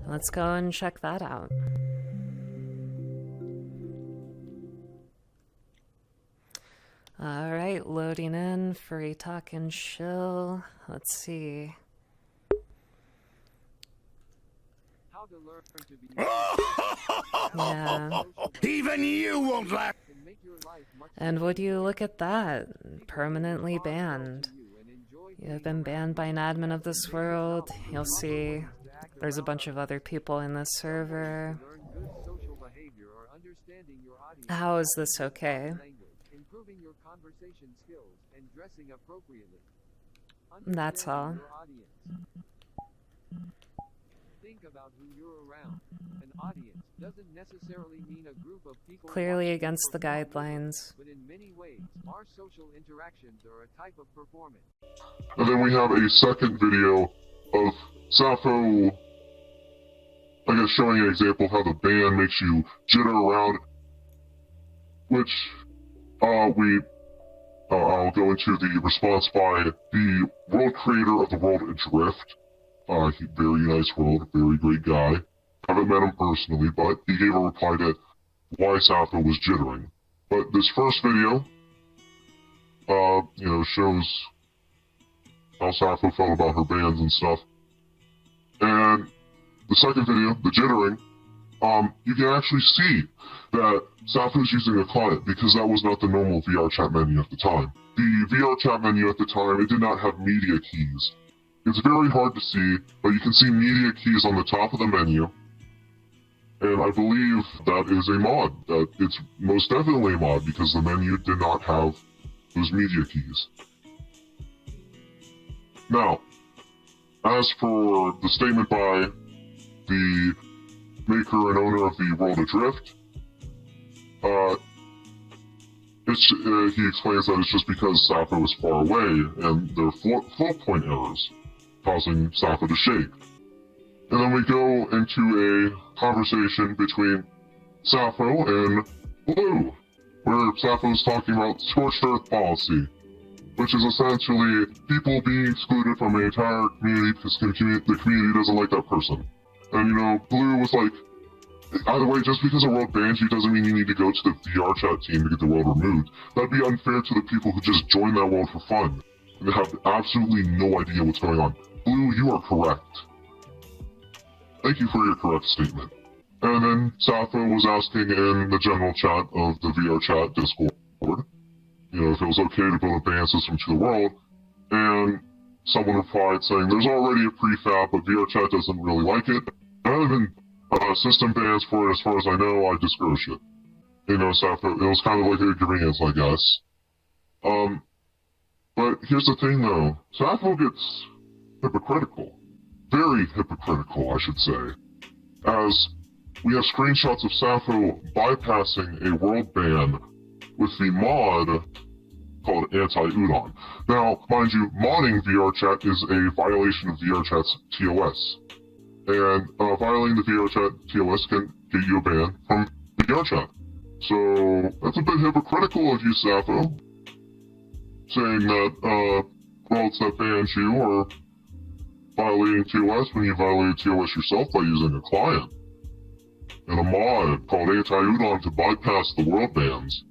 Speaker 9: Let's go and check that out. Alright, loading in Furry Talk and Chill. Let's see. Yeah.
Speaker 10: Even you won't laugh.
Speaker 9: And would you look at that? Permanently banned. You have been banned by an admin of this world. You'll see there's a bunch of other people in this server. How is this okay?
Speaker 11: improving your conversation skills and dressing appropriately.
Speaker 9: That's all.
Speaker 11: Understanding your audience. Think about who you're around. An audience doesn't necessarily mean a group of people
Speaker 9: Clearly
Speaker 11: watching
Speaker 9: against the
Speaker 11: perform,
Speaker 9: guidelines.
Speaker 11: but in many ways, our social interactions are a type of performance.
Speaker 1: And then we have a second video of Sappho, I guess, showing an example of how the band makes you jitter around, which I'll go into the response by the world creator of the world Adrift. Very nice world, very great guy. Haven't met him personally, but he gave a reply to why Sappho was jittering. But this first video, shows how Sappho felt about her bands and stuff. And the second video, the jittering, you can actually see that Sappho's using a client because that was not the normal VR chat menu at the time. The VR chat menu at the time, it did not have media keys. It's very hard to see, but you can see media keys on the top of the menu. And I believe that is a mod. That it's most definitely a mod because the menu did not have those media keys. Now, as for the statement by the maker and owner of the World Adrift, he explains that it's just because Sappho is far away and there are flow point errors causing Sappho to shake. And then we go into a conversation between Sappho and Blue, where Sappho is talking about scorched earth policy, which is essentially people being excluded from an entire community because the community doesn't like that person. And Blue was like, either way, just because a world bans you doesn't mean you need to go to the VR chat team to get the world removed. That'd be unfair to the people who just joined that world for fun. And they have absolutely no idea what's going on. Blue, you are correct. Thank you for your correct statement. And then Sappho was asking in the general chat of the VR chat Discord, if it was okay to build a ban system to the world. And someone replied saying, there's already a prefab, but VR chat doesn't really like it. Rather than system bans for it, as far as I know, I discourage it. Sappho, it was kind of like a convenience, I guess. But here's the thing, though. Sappho gets hypocritical. Very hypocritical, I should say. As we have screenshots of Sappho bypassing a world ban with the mod called Anti-Udon. Now, mind you, modding VRChat is a violation of VRChat's TOS. And violating the VRChat TOS can get you a ban from VRChat. So, that's a bit hypocritical of you, Sappho. Saying that worlds that banned you are violating TOS when you violated TOS yourself by using a client. And a mod called Anti-Udon to bypass the world bans.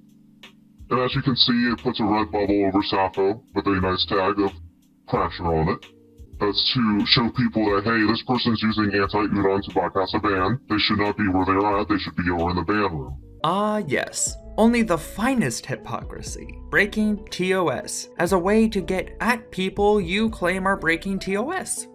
Speaker 1: And as you can see, it puts a red bubble over Sappho with a nice tag of Crasher on it. That's to show people that, hey, this person's using Anti-Udon to bypass a ban. They should not be where they're at, they should be over in the ban room.
Speaker 2: Yes. Only the finest hypocrisy. Breaking TOS as a way to get at people you claim are breaking TOS.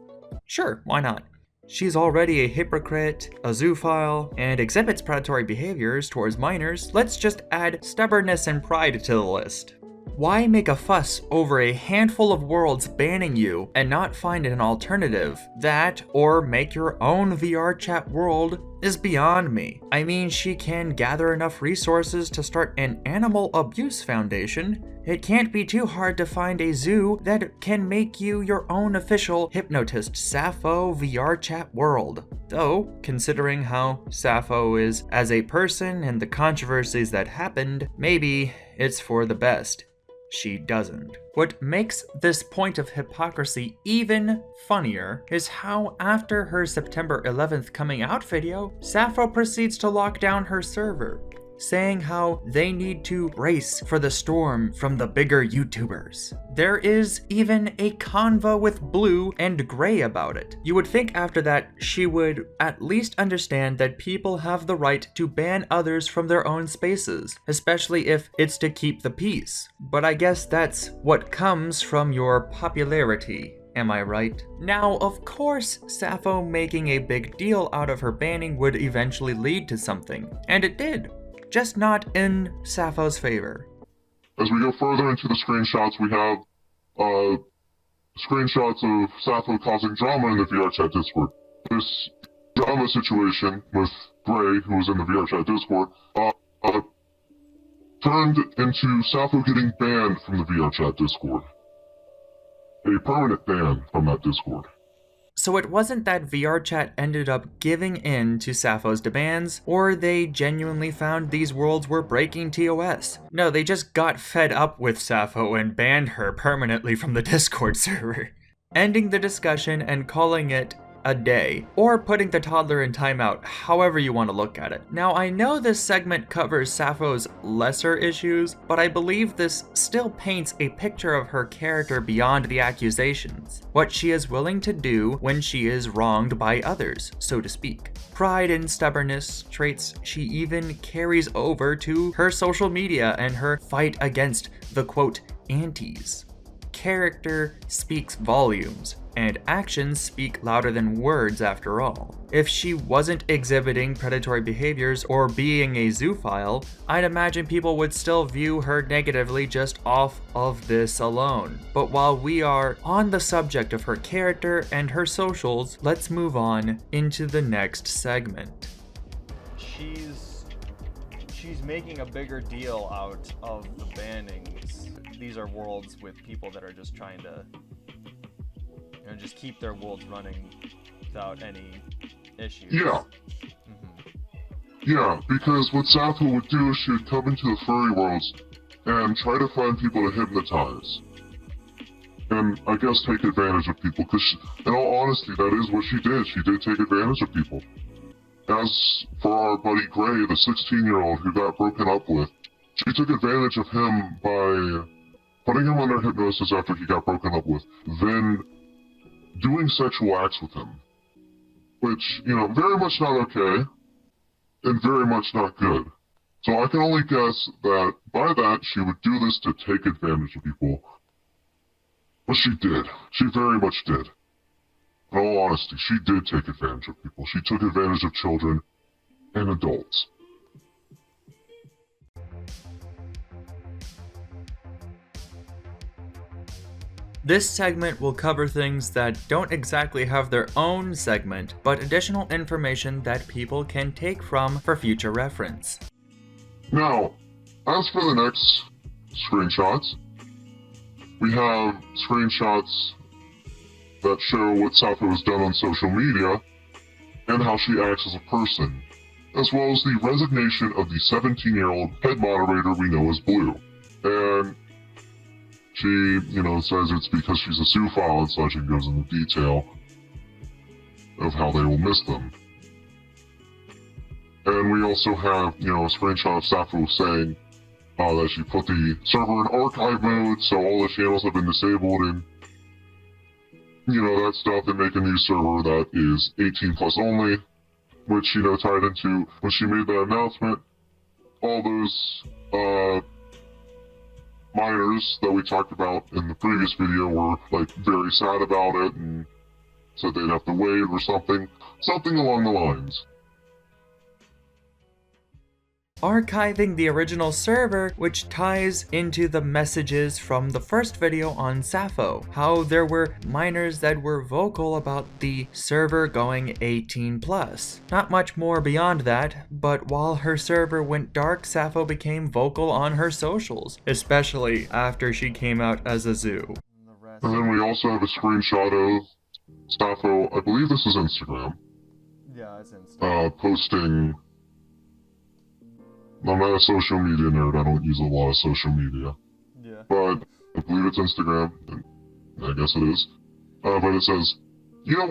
Speaker 2: Sure, why not? She's already a hypocrite, a zoophile, and exhibits predatory behaviors towards minors. Let's just add stubbornness and pride to the list. Why make a fuss over a handful of worlds banning you and not find an alternative? That, or make your own VR chat world, is beyond me. I mean, she can gather enough resources to start an animal abuse foundation. It can't be too hard to find a zoo that can make you your own official Hypnotist Sappho VR chat world. Though, considering how Sappho is as a person and the controversies that happened, maybe it's for the best she doesn't. What makes this point of hypocrisy even funnier is how after her September 11th coming out video, Sappho proceeds to lock down her server, saying how they need to brace for the storm from the bigger YouTubers. There is even a convo with Blue and Gray about it. You would think after that she would at least understand that people have the right to ban others from their own spaces, especially if it's to keep the peace. But I guess that's what comes from your popularity. Am I right? Now, of course, Sappho making a big deal out of her banning would eventually lead to something, and it did. Just not in Sappho's favor.
Speaker 1: As we go further into the screenshots, we have screenshots of Sappho causing drama in the VR chat Discord. This drama situation with Gray, who was in the VR chat Discord, turned into Sappho getting banned from the VR chat Discord. A permanent ban from that Discord.
Speaker 2: So it wasn't that VR chat ended up giving in to Sappho's demands, or they genuinely found these worlds were breaking TOS. No, they just got fed up with Sappho and banned her permanently from the Discord server, ending the discussion and calling it a day, or putting the toddler in timeout, however you want to look at it. Now, I know this segment covers Sappho's lesser issues, but I believe this still paints a picture of her character beyond the accusations. What she is willing to do when she is wronged by others, so to speak. Pride and stubbornness, traits she even carries over to her social media and her fight against the quote, antis. Character speaks volumes, and actions speak louder than words after all. If she wasn't exhibiting predatory behaviors or being a zoophile, I'd imagine people would still view her negatively just off of this alone. But while we are on the subject of her character and her socials, let's move on into the next segment.
Speaker 3: She's making a bigger deal out of the bannings. These are worlds with people that are just trying to just keep their worlds running without any issues.
Speaker 1: Yeah. Yeah, because what Sappho would do is she would come into the furry worlds and try to find people to hypnotize. And I guess take advantage of people, because in all honesty, that is what she did. She did take advantage of people. As for our buddy Gray, the 16-year-old who got broken up with, she took advantage of him by putting him under hypnosis after he got broken up with, then doing sexual acts with him. Which, very much not okay, and very much not good. So I can only guess that by that, she would do this to take advantage of people. But she did. She very much did. In all honesty, she did take advantage of people. She took advantage of children and adults.
Speaker 2: This segment will cover things that don't exactly have their own segment, but additional information that people can take from for future reference.
Speaker 1: Now, as for the next screenshots, we have screenshots that show what Sappho has done on social media and how she acts as a person, as well as the resignation of the 17-year-old head moderator we know as Blue. And she, says it's because she's a zoophile and such, and goes into detail of how they will miss them. And we also have, a screenshot of Sappho saying that she put the server in archive mode, so all the channels have been disabled, and, that stuff, and make a new server that is 18 plus only, which, tied into, when she made that announcement, all those, minors that we talked about in the previous video were, very sad about it and said they'd have to wait or something along the lines.
Speaker 2: Archiving the original server, which ties into the messages from the first video on Sappho, how there were minors that were vocal about the server going 18+. Not much more beyond that, but while her server went dark, Sappho became vocal on her socials, especially after she came out as a zoo.
Speaker 1: And then we also have a screenshot of Sappho, I believe this is Instagram.
Speaker 3: Yeah, it's Instagram.
Speaker 1: Posting... I'm not a social media nerd, I don't use a lot of social media.
Speaker 3: Yeah.
Speaker 1: But I believe it's Instagram, and I guess it is. But it says, you know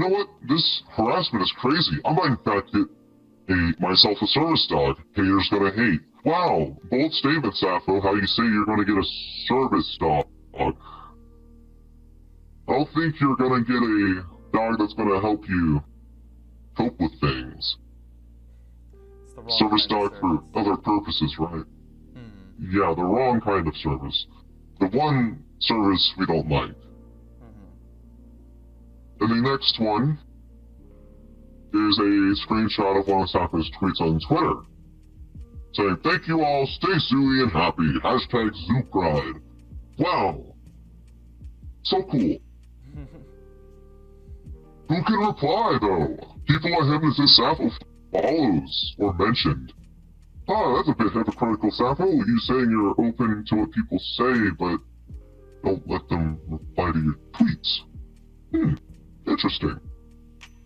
Speaker 1: what? This harassment is crazy. I might in fact get myself a service dog. Haters gonna hate. Wow, bold statement, Sappho, how you say you're gonna get a service dog. I don't think you're gonna get a dog that's gonna help you cope with things. Service dog for other purposes, right? Yeah, the wrong kind of service. The one service we don't like. And the next one is a screenshot of one of Sappho's tweets on Twitter. saying, "Thank you all, stay zooey and happy, hashtag ZooPride." Wow. So cool. Who can reply, though? People like Hypnotist Sappho follows or mentioned. Ah, that's a bit hypocritical, Sappho. You saying you're open to what people say, but don't let them reply to your tweets. Interesting.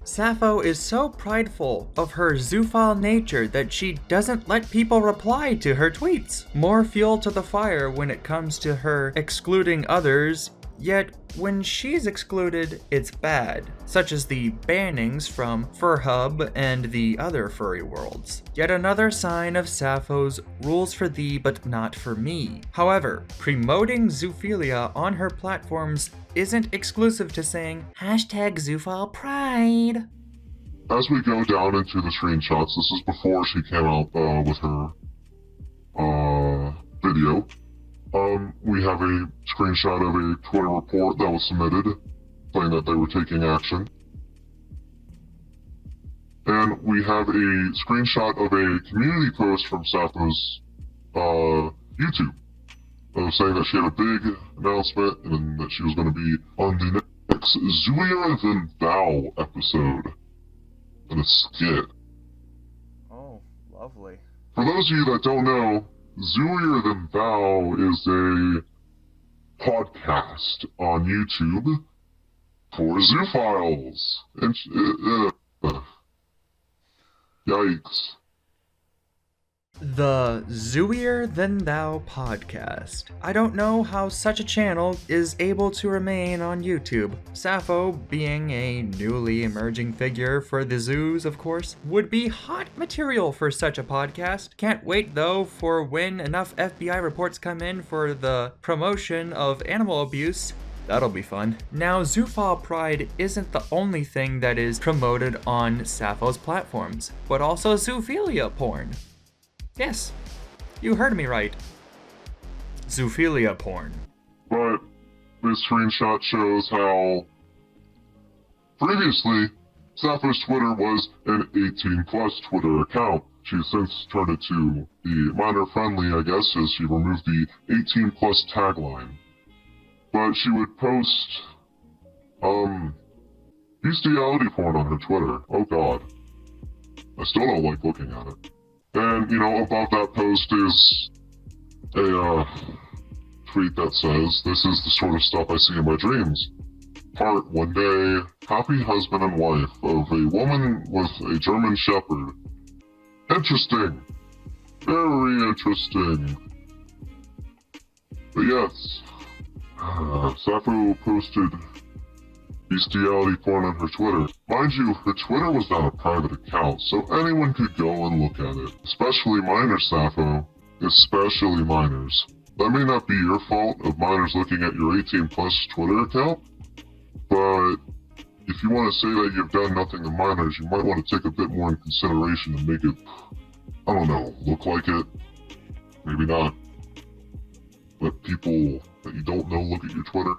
Speaker 2: Sappho is so prideful of her zoophile nature that she doesn't let people reply to her tweets. More fuel to the fire when it comes to her excluding others, yet when she's excluded, it's bad, such as the bannings from FurHub and the other furry worlds. Yet another sign of Sappho's rules for thee but not for me. However, promoting zoophilia on her platforms isn't exclusive to saying hashtag zoophile pride.
Speaker 1: As we go down into the screenshots, this is before she came out with her video. We have a screenshot of a Twitter report that was submitted, saying that they were taking action. And we have a screenshot of a community post from Sappho's YouTube, saying that she had a big announcement and that she was going to be on the next Zooier Than Thou episode in a skit.
Speaker 3: Oh, lovely.
Speaker 1: For those of you that don't know, Zooier Than Thou is a podcast on YouTube for zoophiles. Yikes.
Speaker 2: The Zooier Than Thou podcast. I don't know how such a channel is able to remain on YouTube. Sappho, being a newly emerging figure for the zoos, of course, would be hot material for such a podcast. Can't wait though for when enough FBI reports come in for the promotion of animal abuse. That'll be fun. Now, zoophile pride isn't the only thing that is promoted on Sappho's platforms, but also zoophilia porn. Yes, you heard me right. Zoophilia porn.
Speaker 1: But this screenshot shows how previously Sappho's Twitter was an 18+ Twitter account. She's since turned it to the minor friendly, I guess, as she removed the 18+ tagline. But she would post bestiality porn on her Twitter. Oh god. I still don't like looking at it. And, you know, above that post is a tweet that says, "This is the sort of stuff I see in my dreams. Part, one day, happy husband and wife of a woman with a German Shepherd. Interesting. Very interesting." But yes, Sappho posted bestiality porn on her Twitter. Mind you, her Twitter was not a private account, so anyone could go and look at it. Especially minors, Sappho. Especially minors. That may not be your fault of minors looking at your 18+ Twitter account, but if you want to say that you've done nothing to minors, you might want to take a bit more in consideration and make it, I don't know, look like it. Maybe not. Let people that you don't know look at your Twitter.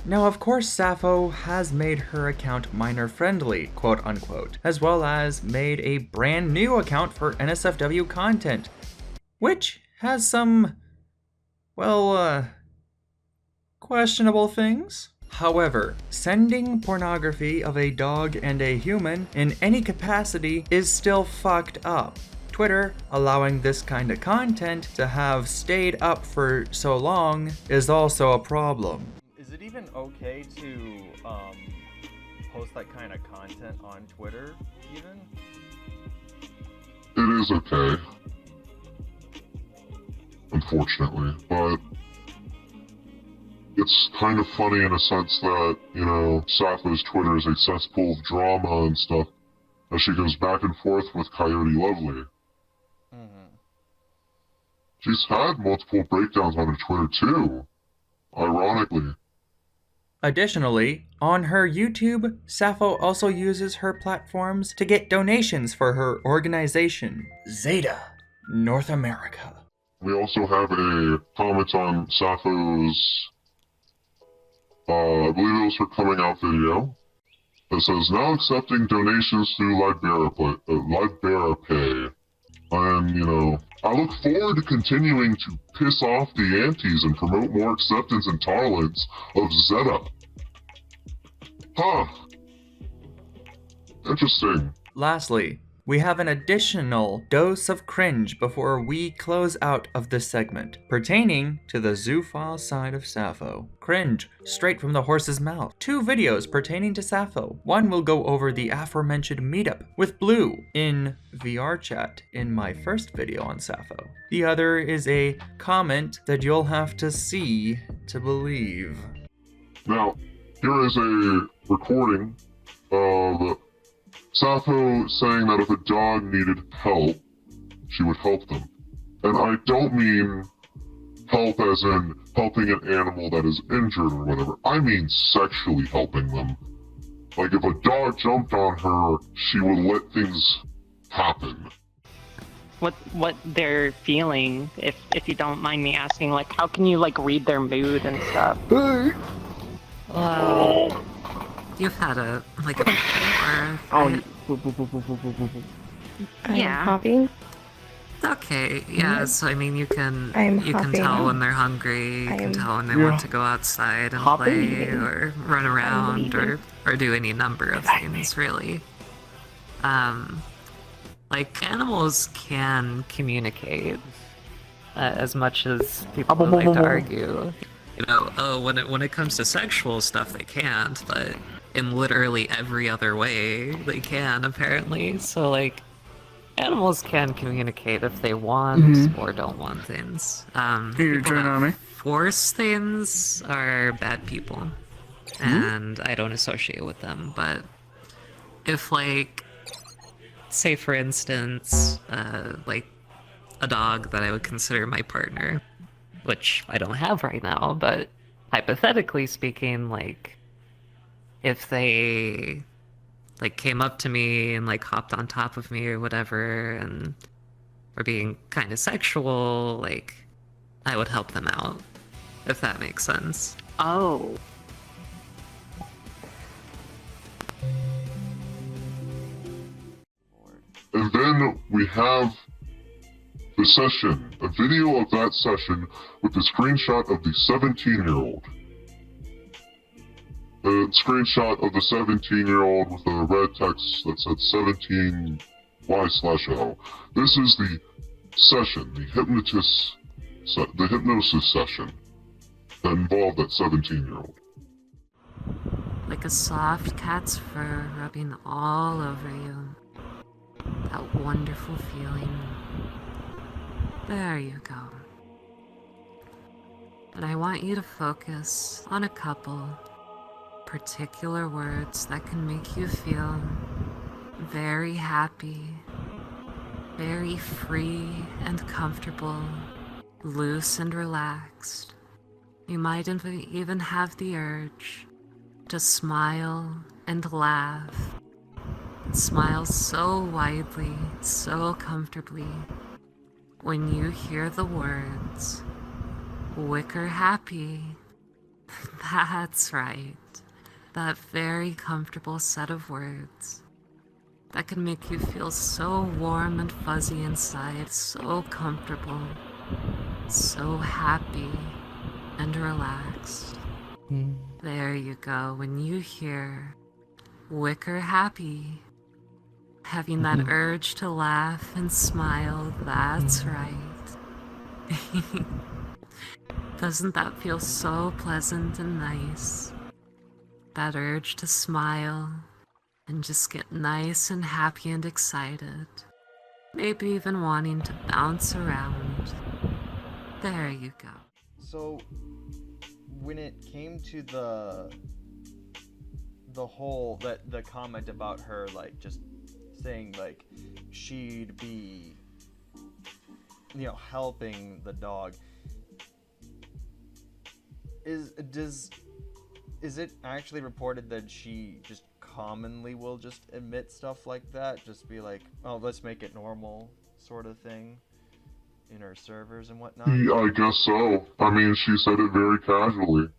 Speaker 2: Now, of course, Sappho has made her account minor-friendly, quote-unquote, as well as made a brand new account for NSFW content, which has some, well, questionable things. However, sending pornography of a dog and a human in any capacity is still fucked up. Twitter allowing this kind of content to have stayed up for so long is also a problem.
Speaker 3: Is it even okay to post that kind of content on Twitter, even?
Speaker 1: It is okay. Unfortunately, but it's kind of funny in a sense that, you know, Sappho's Twitter is a cesspool of drama and stuff as she goes back and forth with Coyote Lovely. She's had multiple breakdowns on her Twitter too, ironically.
Speaker 2: Additionally, on her YouTube, Sappho also uses her platforms to get donations for her organization, Zeta North America.
Speaker 1: We also have a comment on Sappho's, I believe it was her coming out video, that says, "Now accepting donations through Libera Pay." And, you know, I look forward to continuing to piss off the antis and promote more acceptance and tolerance of Zeta. Huh. Interesting.
Speaker 2: Lastly, we have an additional dose of cringe before we close out of this segment, pertaining to the zoophile side of Sappho. Cringe, straight from the horse's mouth. 2 videos pertaining to Sappho. One will go over the aforementioned meetup with Blue in VR chat in my first video on Sappho. The other is a comment that you'll have to see to believe.
Speaker 1: Now, here is a recording of Sappho saying that if a dog needed help, she would help them. And I don't mean help as in helping an animal that is injured or whatever. I mean sexually helping them. Like if a dog jumped on her, she would let things happen.
Speaker 12: What they're feeling, if you don't mind me asking, like how can you like read their mood and stuff?
Speaker 9: Well, you've had a
Speaker 12: Yeah.
Speaker 13: Hopping.
Speaker 9: Okay, yeah, so I mean you can
Speaker 13: hopping.
Speaker 9: tell when they're hungry, you can tell when they want to go outside and play or run around or do any number of things really. Like animals can communicate as much as people would like to argue. You know, when it comes to sexual stuff they can't, but in literally every other way they can apparently. So like animals can communicate if they want or don't want things. People that force things are bad people, and I don't associate with them. But if like, say for instance, like a dog that I would consider my partner, which I don't have right now, but hypothetically speaking, like if they like came up to me and like hopped on top of me or whatever and were being kind of sexual, like I would help them out, if that makes sense.
Speaker 12: Oh.
Speaker 1: And then we have the session, a video of that session with the screenshot of the 17-year-old. A screenshot of the 17-year-old with a red text that said 17Y/O. This is the session, the hypnosis session that involved that 17-year-old.
Speaker 9: Like a soft cat's fur rubbing all over you. That wonderful feeling. There you go. But I want you to focus on a couple particular words that can make you feel very happy, very free and comfortable, loose and relaxed. You might even have the urge to smile and laugh. Smile so widely, so comfortably when you hear the words, wicker happy. That's right. That very comfortable set of words that can make you feel so warm and fuzzy inside, so comfortable, so happy and relaxed. There you go. When you hear wicker happy, having that urge to laugh and smile, that's right. Doesn't that feel so pleasant and nice? That urge to smile and just get nice and happy and excited. Maybe even wanting to bounce around. There you go.
Speaker 3: So, when it came to the whole, the comment about her, like, just saying, like, she'd be, you know, helping the dog, is it actually reported that she just commonly will just admit stuff like that? Just be like, oh, let's make it normal sort of thing in her servers and whatnot?
Speaker 1: Yeah, I guess so. I mean, she said it very casually.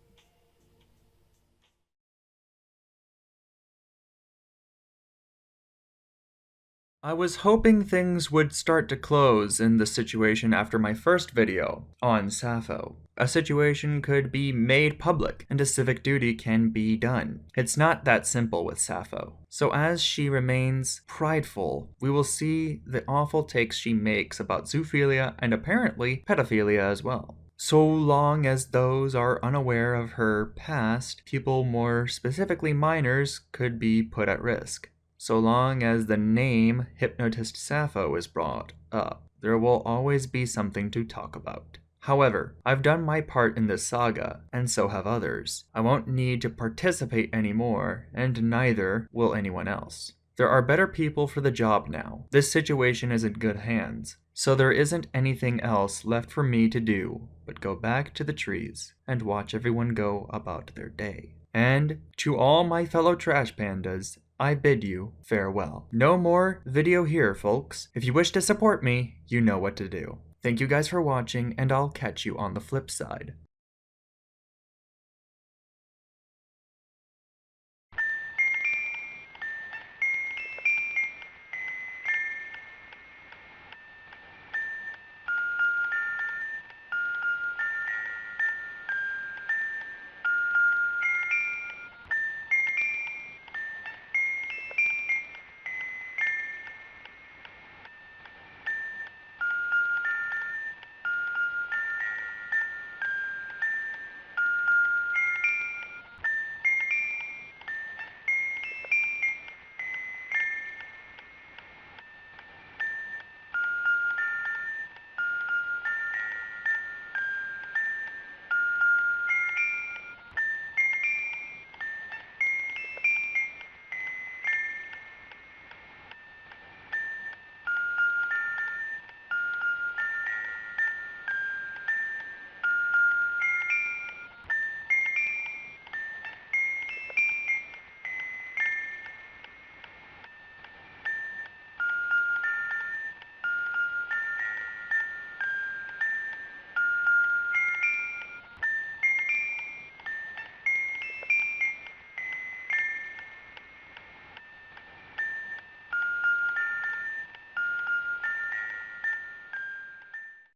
Speaker 2: I was hoping things would start to close in the situation after my first video on Sappho. A situation could be made public and a civic duty can be done. It's not that simple with Sappho. So as she remains prideful, we will see the awful takes she makes about zoophilia and apparently pedophilia as well. So long as those are unaware of her past, people, more specifically minors, could be put at risk. So long as the name Hypnotist Sappho is brought up, there will always be something to talk about. However, I've done my part in this saga, and so have others. I won't need to participate anymore, and neither will anyone else. There are better people for the job now. This situation is in good hands, so there isn't anything else left for me to do but go back to the trees and watch everyone go about their day. And to all my fellow trash pandas, I bid you farewell. No more video here, folks. If you wish to support me, you know what to do. Thank you guys for watching, and I'll catch you on the flip side.